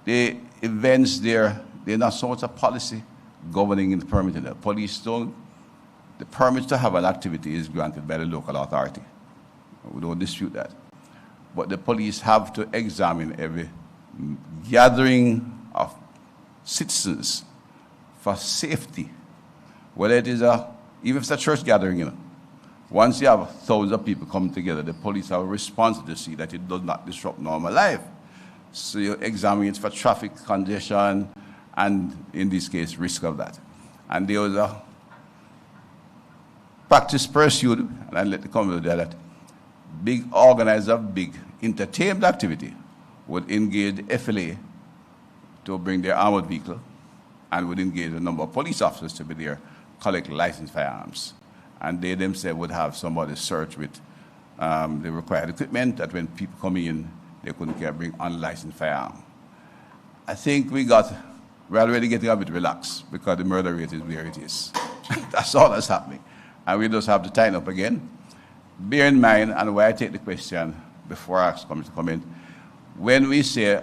the events there, they're not so much a policy governing in the permitting. The police don't, the permit to have an activity is granted by the local authority. We don't dispute that. But the police have to examine every gathering of citizens for safety, whether it is even if it's a church gathering, Once you have thousands of people come together, the police have a responsibility to see that it does not disrupt normal life. So you examine it for traffic congestion and, in this case, risk of that. And there was a practice pursued, and I let the comment there, that big organizer of big entertainment activity would engage the FLA to bring their armored vehicle and would engage a number of police officers to be there, collect licensed firearms. And they themselves would have somebody search with They required equipment that when people come in, they couldn't bring unlicensed firearm. I think we're already getting a bit relaxed because the murder rate is where it is. That's all that's happening. And we just have to tighten up again. Bear in mind, and why I take the question before I ask to comment, when we say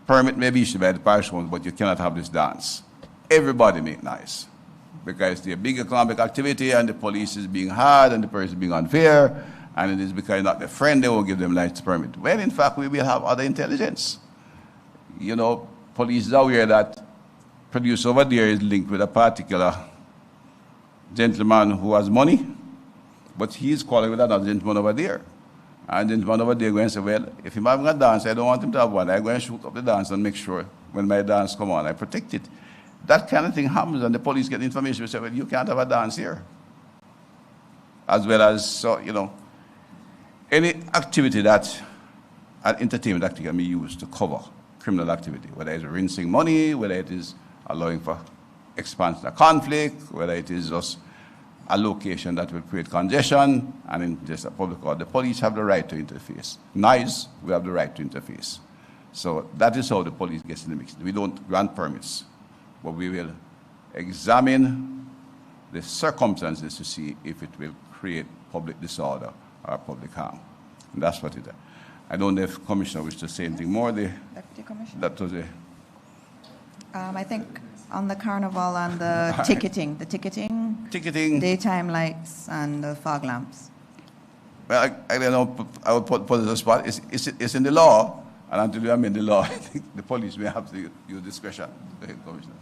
permit may be issued by the parish owners, but you cannot have this dance, everybody make nice. Because it's a big economic activity and the police is being hard and the person is being unfair, and it is because not their friend, they won't give them license permit. When in fact we will have other intelligence. You know, police are aware that producer over there is linked with a particular gentleman who has money, but he is calling with another gentleman over there. And the gentleman over there going to say, well, if he's having a dance, I don't want him to have one. I'm going to shoot up the dance and make sure when my dance come on, I protect it. That kind of thing happens, and the police get information and say, well, you can't have a dance here. As well as, so, you know, any activity that an entertainment activity can be used to cover criminal activity, whether it's rinsing money, whether it is allowing for expansion of conflict, whether it is just a location that will create congestion, and in just a public order, the police have the right to interface. Nice, we have the right to interface. So that is how the police gets in the mix. We don't grant permits, but we will examine the circumstances to see if it will create public disorder or public harm. And that's what it is. I don't know if Commissioner wishes to say anything more. Deputy Commissioner? That was it. I think on the carnival and the ticketing, daytime lights and the fog lamps. Well, I don't know, I would put it on the spot. It's in the law, and until we amend the law, I think the police may have to use discretion. Go ahead, Commissioner.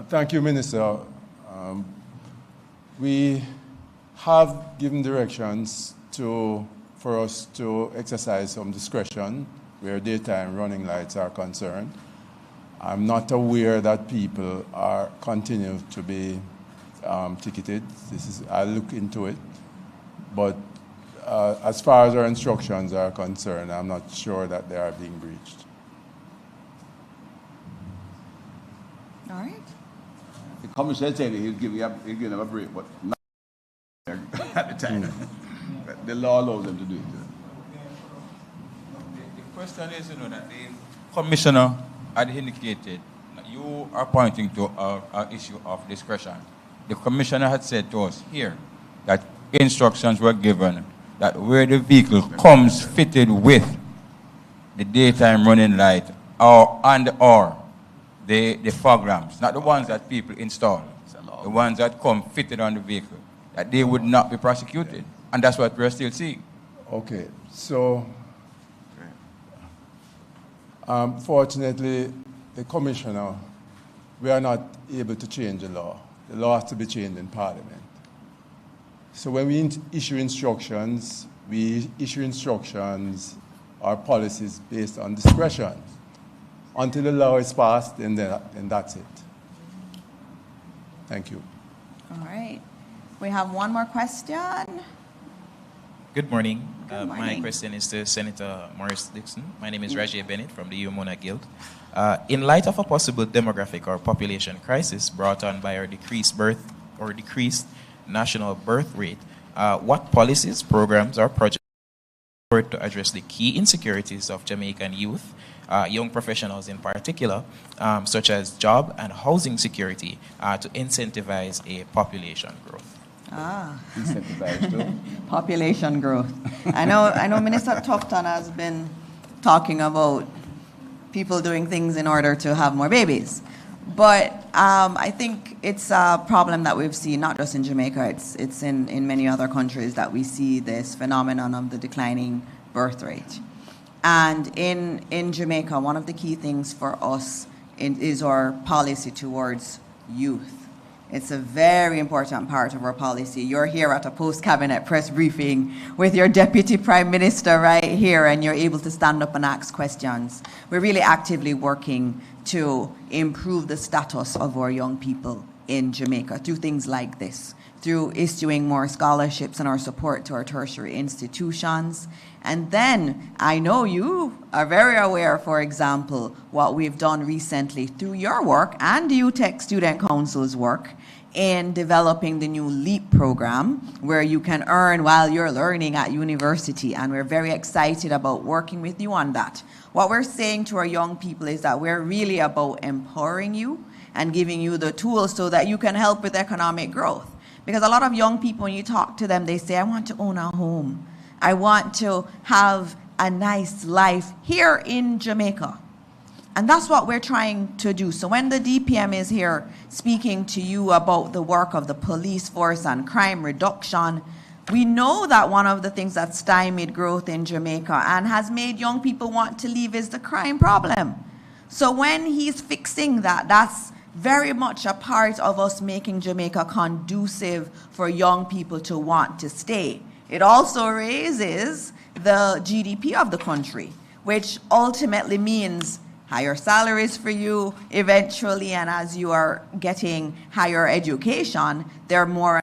Thank you, Minister. We have given directions for us to exercise some discretion where daytime running lights are concerned. I'm not aware that people are continuing to be ticketed. I'll look into it. But as far as our instructions are concerned, I'm not sure that they are being breached. All right. The Commissioner said he'll give them a break, but not at the time. The law allows them to do it. The question is, you know, that the Commissioner had indicated that you are pointing to an issue of discretion. The Commissioner had said to us here that instructions were given that where the vehicle comes fitted with the daytime running light or the fog lamps, not the ones that people install, the ones that come fitted on the vehicle, that they would not be prosecuted. And that's what we're still seeing. Okay, so fortunately, the Commissioner, we are not able to change the law. The law has to be changed in Parliament. So when we issue instructions, or policies based on discretion. Until the law is passed, then that's it. Thank you. All right. We have one more question. Good morning. Good morning. My question is to Senator Horace Dixon. My name is Rajay Bennett from the Umona Guild. In light of a possible demographic or population crisis brought on by our decreased national birth rate, what policies, programs, or projects to address the key insecurities of Jamaican youth, young professionals in particular, such as job and housing security, to incentivize a population growth? Population growth. I know Minister Tufton has been talking about people doing things in order to have more babies. But I think it's a problem that we've seen, not just in Jamaica, it's in many other countries that we see this phenomenon of the declining birth rate. And in Jamaica, one of the key things for us is our policy towards youth. It's a very important part of our policy. You're here at a post-cabinet press briefing with your Deputy Prime Minister right here, and you're able to stand up and ask questions. We're really actively working to improve the status of our young people in Jamaica through things like this, through issuing more scholarships and our support to our tertiary institutions. And then I know you are very aware, for example, what we've done recently through your work and the UTEC Student Council's work in developing the new LEAP program, where you can earn while you're learning at university, and we're very excited about working with you on that. What we're saying to our young people is that we're really about empowering you and giving you the tools so that you can help with economic growth. Because a lot of young people, when you talk to them, they say, I want to own a home. I want to have a nice life here in Jamaica. And that's what we're trying to do. So when the DPM is here speaking to you about the work of the police force and crime reduction, we know that one of the things that stymied growth in Jamaica and has made young people want to leave is the crime problem. So when he's fixing that, that's very much a part of us making Jamaica conducive for young people to want to stay. It also raises the GDP of the country, which ultimately means higher salaries for you eventually, and as you are getting higher education, they're more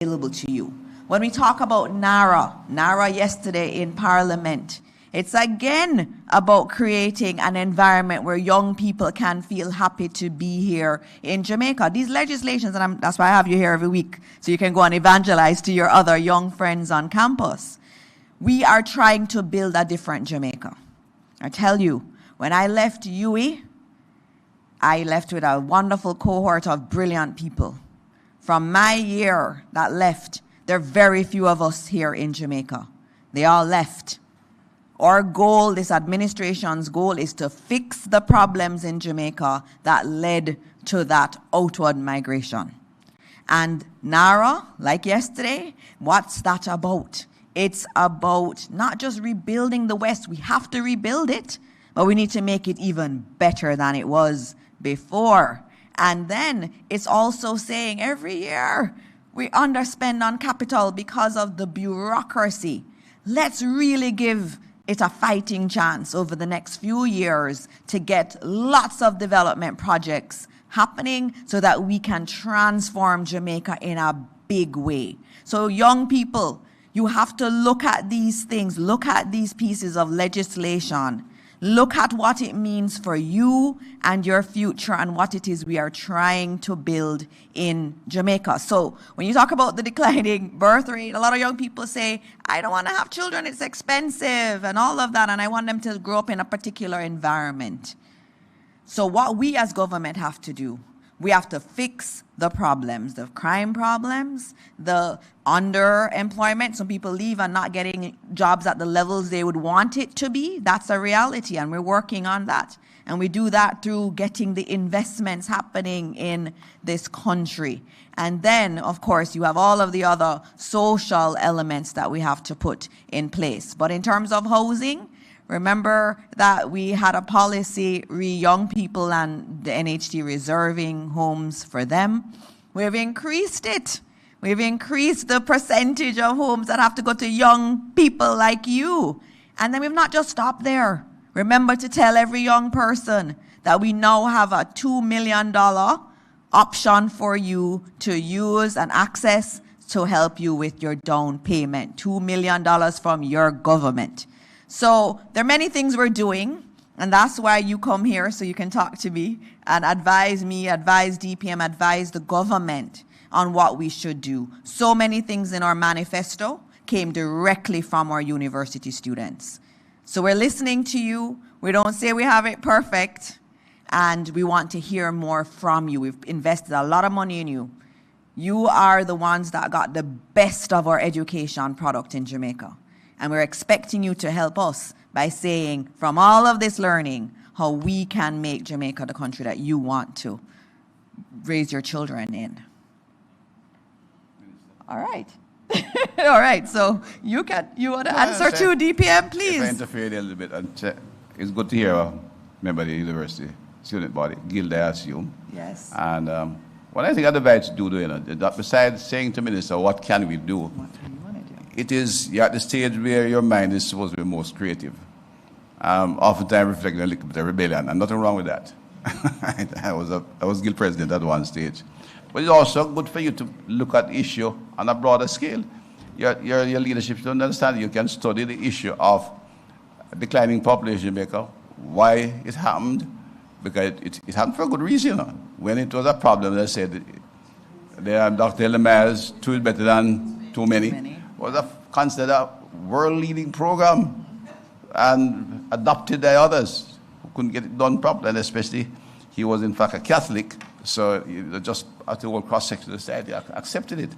available to you. When we talk about NARA yesterday in Parliament, it's again about creating an environment where young people can feel happy to be here in Jamaica. These legislations, and that's why I have you here every week, so you can go and evangelize to your other young friends on campus. We are trying to build a different Jamaica. I tell you, when I left UWI, I left with a wonderful cohort of brilliant people. From my year that left, there are very few of us here in Jamaica. They all left. Our goal, this administration's goal, is to fix the problems in Jamaica that led to that outward migration. And NARA, like yesterday, what's that about? It's about not just rebuilding the West. We have to rebuild it, but we need to make it even better than it was before. And then it's also saying every year we underspend on capital because of the bureaucracy. Let's really give it a fighting chance over the next few years to get lots of development projects happening so that we can transform Jamaica in a big way. So young people, you have to look at these things, look at these pieces of legislation, look at what it means for you and your future and what it is we are trying to build in Jamaica. So when you talk about the declining birth rate, a lot of young people say, I don't want to have children, it's expensive and all of that, and I want them to grow up in a particular environment. So what we as government have to do, we have to fix the problems, the crime problems, the underemployment. Some people leave and not getting jobs at the levels they would want it to be. That's a reality, and we're working on that. And we do that through getting the investments happening in this country. And then, of course, you have all of the other social elements that we have to put in place. But in terms of housing, remember that we had a policy young people and the NHT reserving homes for them. We've increased it. We've increased the percentage of homes that have to go to young people like you. And then we've not just stopped there. Remember to tell every young person that we now have a $2 million option for you to use and access to help you with your down payment. $2 million from your government. So there are many things we're doing, and that's why you come here, so you can talk to me, advise DPM, advise the government on what we should do. So many things in our manifesto came directly from our university students. So we're listening to you. We don't say we have it perfect, and we want to hear more from you. We've invested a lot of money in you. You are the ones that got the best of our education product in Jamaica. And we're expecting you to help us by saying, from all of this learning, how we can make Jamaica the country that you want to raise your children in. All right. All right, so you want to answer to DPM, please? If I interfere a little bit, it's good to hear a member of the university student body, Guild, I assume. Yes. And what I think I'd advise to do, that besides saying to Minister, what can we do? It is, you're at the stage where your mind is supposed to be most creative. Oftentimes reflecting a little bit of rebellion, and nothing wrong with that. I was guild president at one stage. But it's also good for you to look at the issue on a broader scale. Your leadership should understand you can study the issue of declining population in Jamaica, why it happened, because it happened for a good reason. When it was a problem, they said Dr. Lemaire's Two is Better Than Too Many. Was considered a world-leading program and adopted by others who couldn't get it done properly, and especially he was in fact a Catholic, so just at the whole cross-section of society accepted it.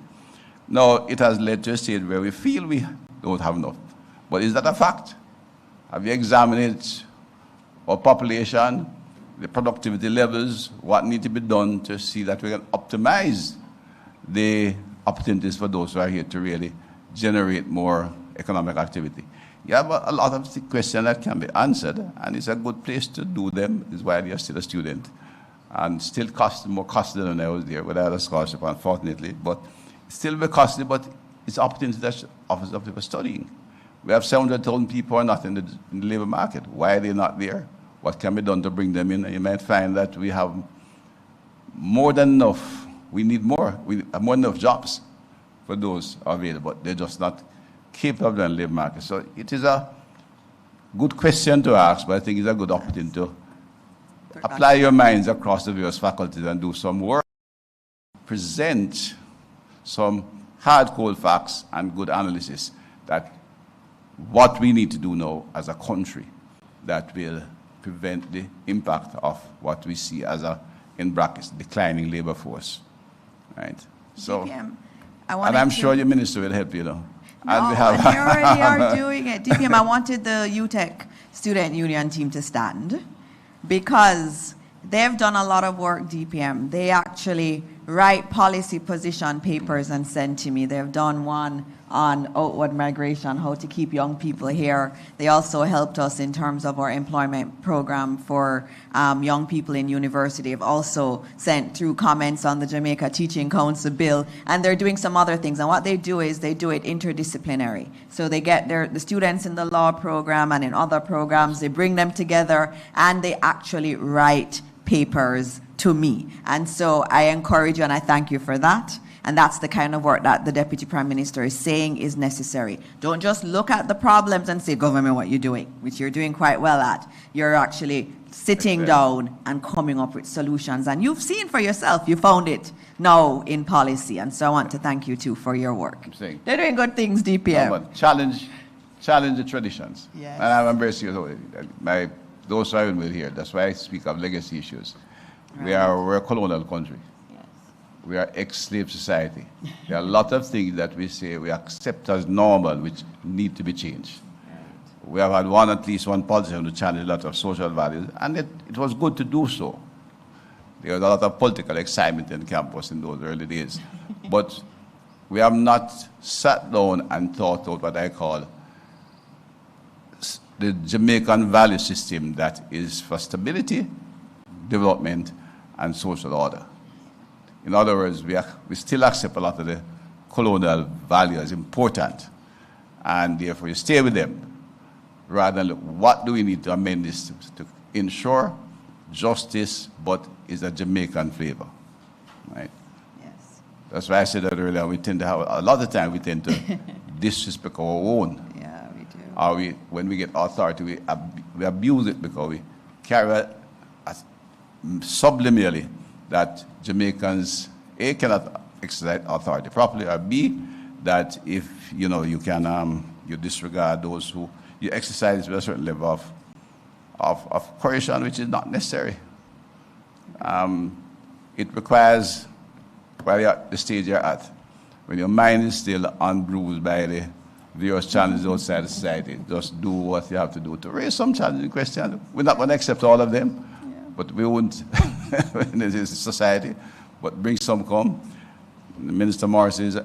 Now, it has led to a stage where we feel we don't have enough. But is that a fact? Have you examined our population, the productivity levels, what needs to be done to see that we can optimize the opportunities for those who are here to really generate more economic activity? You have a lot of questions that can be answered, and it's a good place to do them, is why you're still a student. And still more costly than when I was there, without a scholarship, unfortunately. But still be costly, but it's opportunity that offers up people studying. We have 700,000 people who are not in the labor market. Why are they not there? What can be done to bring them in? And you might find that we have more than enough. We need more. We have more than enough jobs for those available. They're just not capable of the labor market. So it is a good question to ask, but I think it's a good opportunity to apply your minds across the various faculties and do some work, present some hard-core facts and good analysis that what we need to do now as a country that will prevent the impact of what we see as a, in brackets, declining labor force. Right? So, DPM, and I'm sure your minister will help you, know. No, and they already are doing it. DPM, I wanted the UTEC Student Union team to stand because they've done a lot of work, DPM. They actually write policy position papers and send to me. They've done one on outward migration, how to keep young people here. They also helped us in terms of our employment program for young people in university. They've also sent through comments on the Jamaica Teaching Council bill, and they're doing some other things. And what they do is they do it interdisciplinary. So they get the students in the law program and in other programs, they bring them together, and they actually write papers to me. And so I encourage you and I thank you for that. And that's the kind of work that the Deputy Prime Minister is saying is necessary. Don't just look at the problems and say, government, what you're doing, which you're doing quite well at. You're actually sitting down and coming up with solutions. And you've seen for yourself, you found it now in policy. And so I want to thank you too for your work. They're doing good things, DPM. No, challenge the traditions. Yes. And I'm very serious. Those who are with here, that's why I speak of legacy issues. Right. We're a colonial country. We are ex-slave society. There are a lot of things that we say we accept as normal which need to be changed. We have had at least one politician to challenge a lot of social values, and it was good to do so. There was a lot of political excitement in campus in those early days. But we have not sat down and thought out what I call the Jamaican value system that is for stability, development, and social order. In other words, we still accept a lot of the colonial values as important, and therefore you stay with them, rather than look, what do we need to amend this to ensure justice, but is a Jamaican flavor, right? Yes. That's why I said that earlier, we tend to have, a lot of time we tend to disrespect our own. Yeah, we do. Or when we get authority, we abuse it because we carry subliminally that Jamaicans, A, cannot exercise authority properly, or B, that if, you can, you disregard those who, you exercise with a certain level of coercion, which is not necessary. It requires, while you're at the stage you're at, when your mind is still unbruised by the various challenges outside of society, just do what you have to do to raise some challenging questions. We're not going to accept all of them, but we won't in this society, but bring some come. Minister Morris is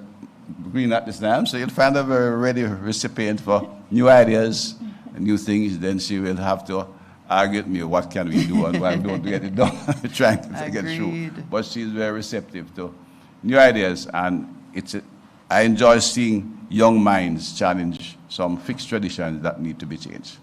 green at this time, so you'll find a very ready recipient for new ideas and new things. Then she will have to argue with me, what can we do and why we don't get it done. We're trying to get through. But she's very receptive to new ideas, and I enjoy seeing young minds challenge some fixed traditions that need to be changed.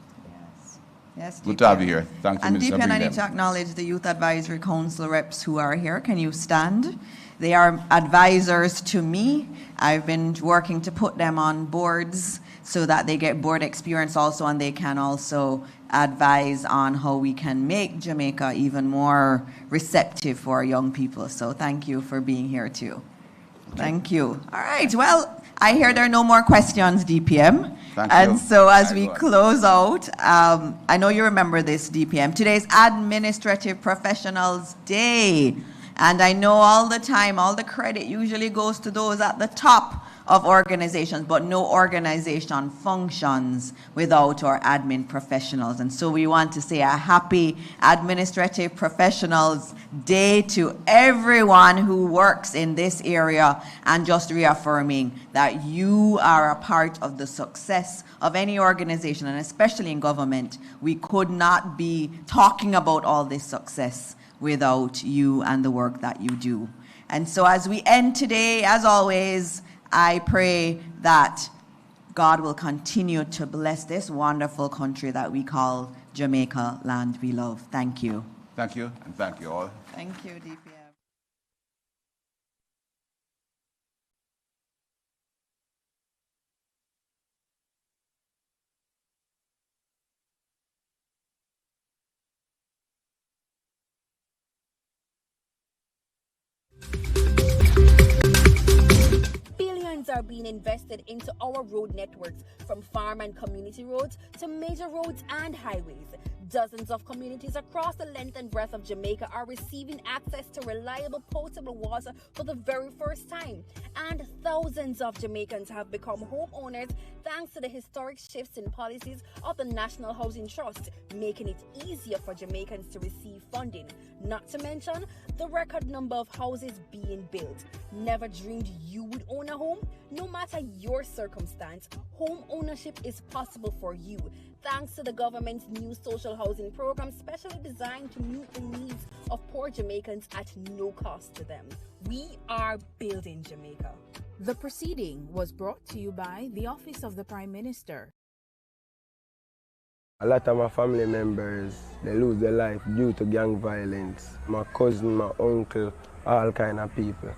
Yes, good to have you here. Thank you, and Minister. And I need to acknowledge the Youth Advisory Council reps who are here. Can you stand? They are advisors to me. I've been working to put them on boards so that they get board experience also, and they can also advise on how we can make Jamaica even more receptive for young people. So thank you for being here too. Thank you. All right. Well, I hear there are no more questions, DPM. Thank and you. so as we close out, I know you remember this, DPM. Today's Administrative Professionals Day. And I know all the time, all the credit usually goes to those at the top of organizations, but no organization functions without our admin professionals. And so we want to say a happy Administrative Professionals Day to everyone who works in this area, and just reaffirming that you are a part of the success of any organization, and especially in government. We could not be talking about all this success without you and the work that you do. And so as we end today, as always, I pray that God will continue to bless this wonderful country that we call Jamaica, land we love. Thank you. Thank you, and thank you all. Thank you, DPM. Billions are being invested into our road networks, from farm and community roads to major roads and highways. Dozens of communities across the length and breadth of Jamaica are receiving access to reliable potable water for the very first time. And thousands of Jamaicans have become homeowners thanks to the historic shifts in policies of the National Housing Trust, making it easier for Jamaicans to receive funding. Not to mention the record number of houses being built. Never dreamed you would own a home? No matter your circumstance, home ownership is possible for you, thanks to the government's new social housing program, specially designed to meet the needs of poor Jamaicans at no cost to them. We are building Jamaica. The proceeding was brought to you by the Office of the Prime Minister. A lot of my family members, they lose their life due to gang violence. My cousin, my uncle, all kind of people.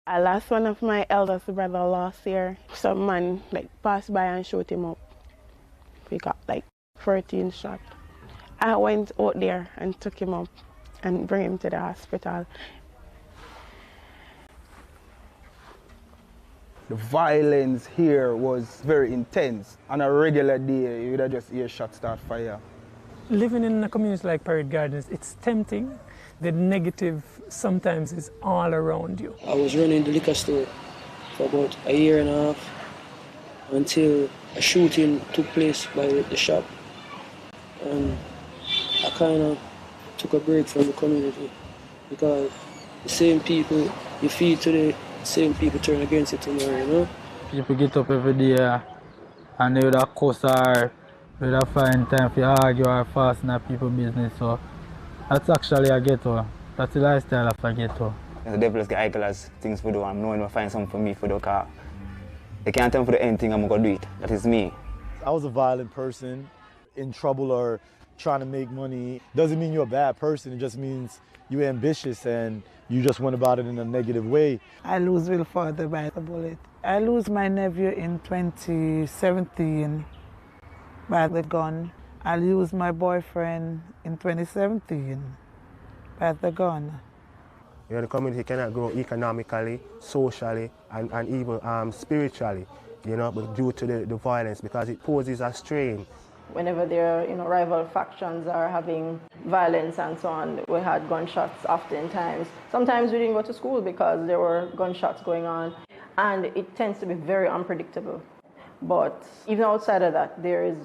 I lost one of my eldest brother last year. Some man passed by and shot him up. We got 14 shots. I went out there and took him up and bring him to the hospital. The violence here was very intense. On a regular day, you would just hear shots start fire. Living in a community like Parade Gardens, it's tempting. The negative sometimes is all around you. I was running the liquor store for about a year and a half until a shooting took place by the shop. And I kind of took a break from the community because the same people you feed today, the same people turn against you tomorrow, you know? People get up every day and they would have cuss or they would have find time for argue or fast in people's business. So that's actually a ghetto. That's the lifestyle of a ghetto. The devil is the idlers, things to do. I'm knowing to find something for me to do. They can't tell me for anything, I'm going to do it. That is me. I was a violent person, in trouble or trying to make money. Doesn't mean you're a bad person, it just means you're ambitious and you just went about it in a negative way. I lose Will father by the bullet. I lose my nephew in 2017 by the gun. I lose my boyfriend in 2017 by the gun. The community cannot grow economically, socially, and even spiritually, but due to the violence, because it poses a strain. Whenever there are, rival factions are having violence and so on, we had gunshots oftentimes. Sometimes we didn't go to school because there were gunshots going on, and it tends to be very unpredictable. But even outside of that, there is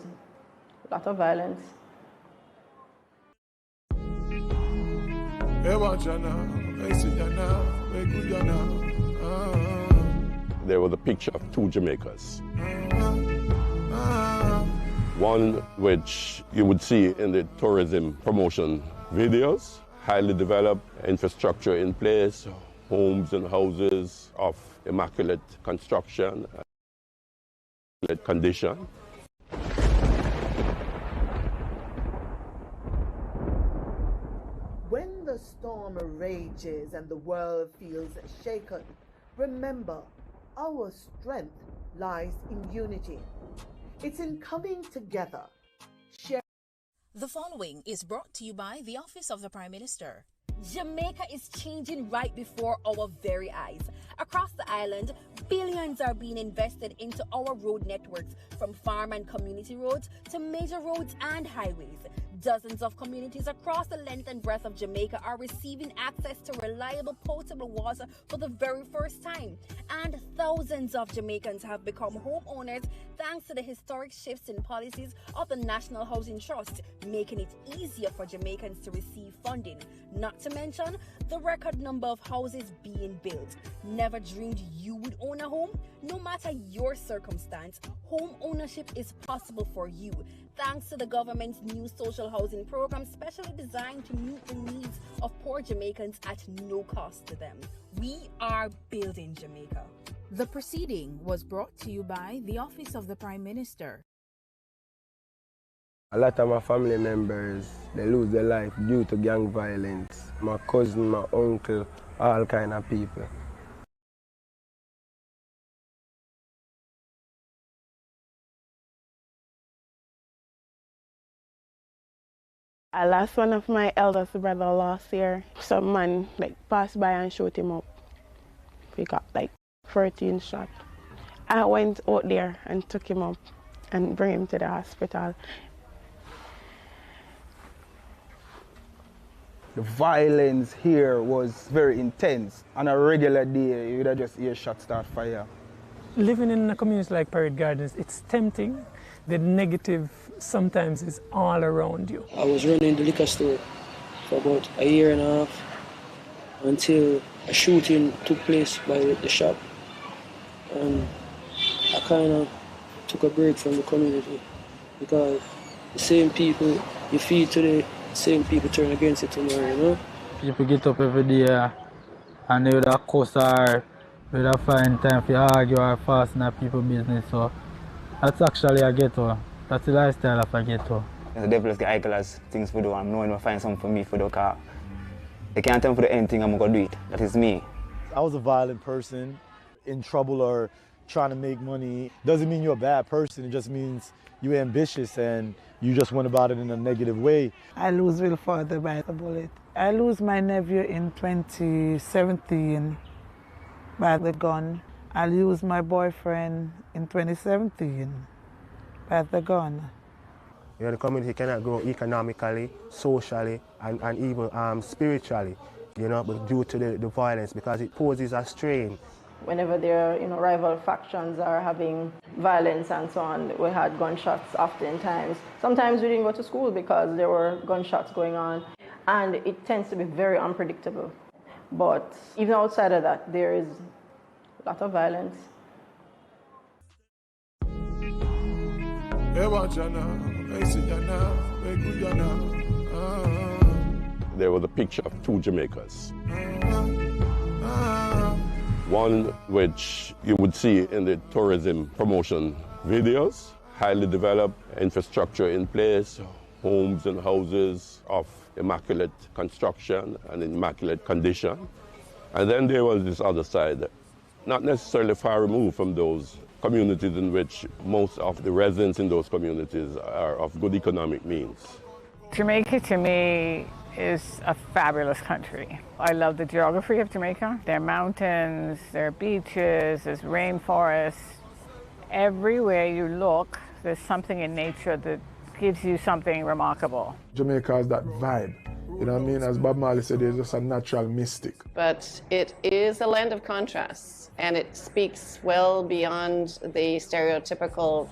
a lot of violence. There was a picture of two Jamaicas. One which you would see in the tourism promotion videos, highly developed infrastructure in place, homes and houses of immaculate construction, condition. When the storm rages and the world feels shaken, remember, our strength lies in unity. It's in coming together share. The following is brought to you by the Office of the Prime Minister. Jamaica is changing right before our very eyes. Across the island, billions are being invested into our road networks, from farm and community roads to major roads and highways. Dozens of communities across the length and breadth of Jamaica are receiving access to reliable potable water for the very first time. And thousands of Jamaicans have become homeowners thanks to the historic shifts in policies of the National Housing Trust, making it easier for Jamaicans to receive funding. Not to mention the record number of houses being built. Never dreamed you would own a home? No matter your circumstance, home ownership is possible for you, thanks to the government's new social housing program, specially designed to meet the needs of poor Jamaicans at no cost to them. We are building Jamaica. The proceeding was brought to you by the Office of the Prime Minister. A lot of my family members, they lose their life due to gang violence. My cousin, my uncle, all kind of people. I lost one of my eldest brother last year. Some man passed by and shot him up. He got 13 shots. I went out there and took him up and bring him to the hospital. The violence here was very intense. On a regular day, you would have just hear shots start fire. Living in a community like Parade Gardens, it's tempting. The negative sometimes is all around you. I was running the liquor store for about a year and a half until a shooting took place by the shop. And I kind of took a break from the community because the same people you feed today, the same people turn against you tomorrow, you know? People get up every day and they would have cuss or they would have find time to argue or fasten at people's business. So that's actually a ghetto. That's the lifestyle of a ghetto. The devil get idle as things to do. I'm knowing to find something for me to do because they can't tell me for the anything I'm going to do it. That is me. I was a violent person, in trouble or trying to make money. Doesn't mean you're a bad person. It just means you're ambitious and you just went about it in a negative way. I lose Will father by the bullet. I lose my nephew in 2017 by the gun. I lose my boyfriend in 2017 by the gun. You know, the community cannot grow economically, socially, and even spiritually, you know, but due to the violence, because it poses a strain. Whenever there are, rival factions are having violence and so on, we had gunshots oftentimes. Sometimes we didn't go to school because there were gunshots going on, and it tends to be very unpredictable. But even outside of that, there is a lot of violence. There was a picture of two Jamaicas. One which you would see in the tourism promotion videos, highly developed infrastructure in place, homes and houses of immaculate construction and immaculate condition. And then there was this other side, not necessarily far removed from those communities in which most of the residents in those communities are of good economic means. Jamaica to me is a fabulous country. I love the geography of Jamaica. There are mountains, there are beaches, there's rainforests. Everywhere you look, there's something in nature that gives you something remarkable. Jamaica has that vibe. You know what I mean? As Bob Marley said, it's just a natural mystic. But it is a land of contrasts, and it speaks well beyond the stereotypical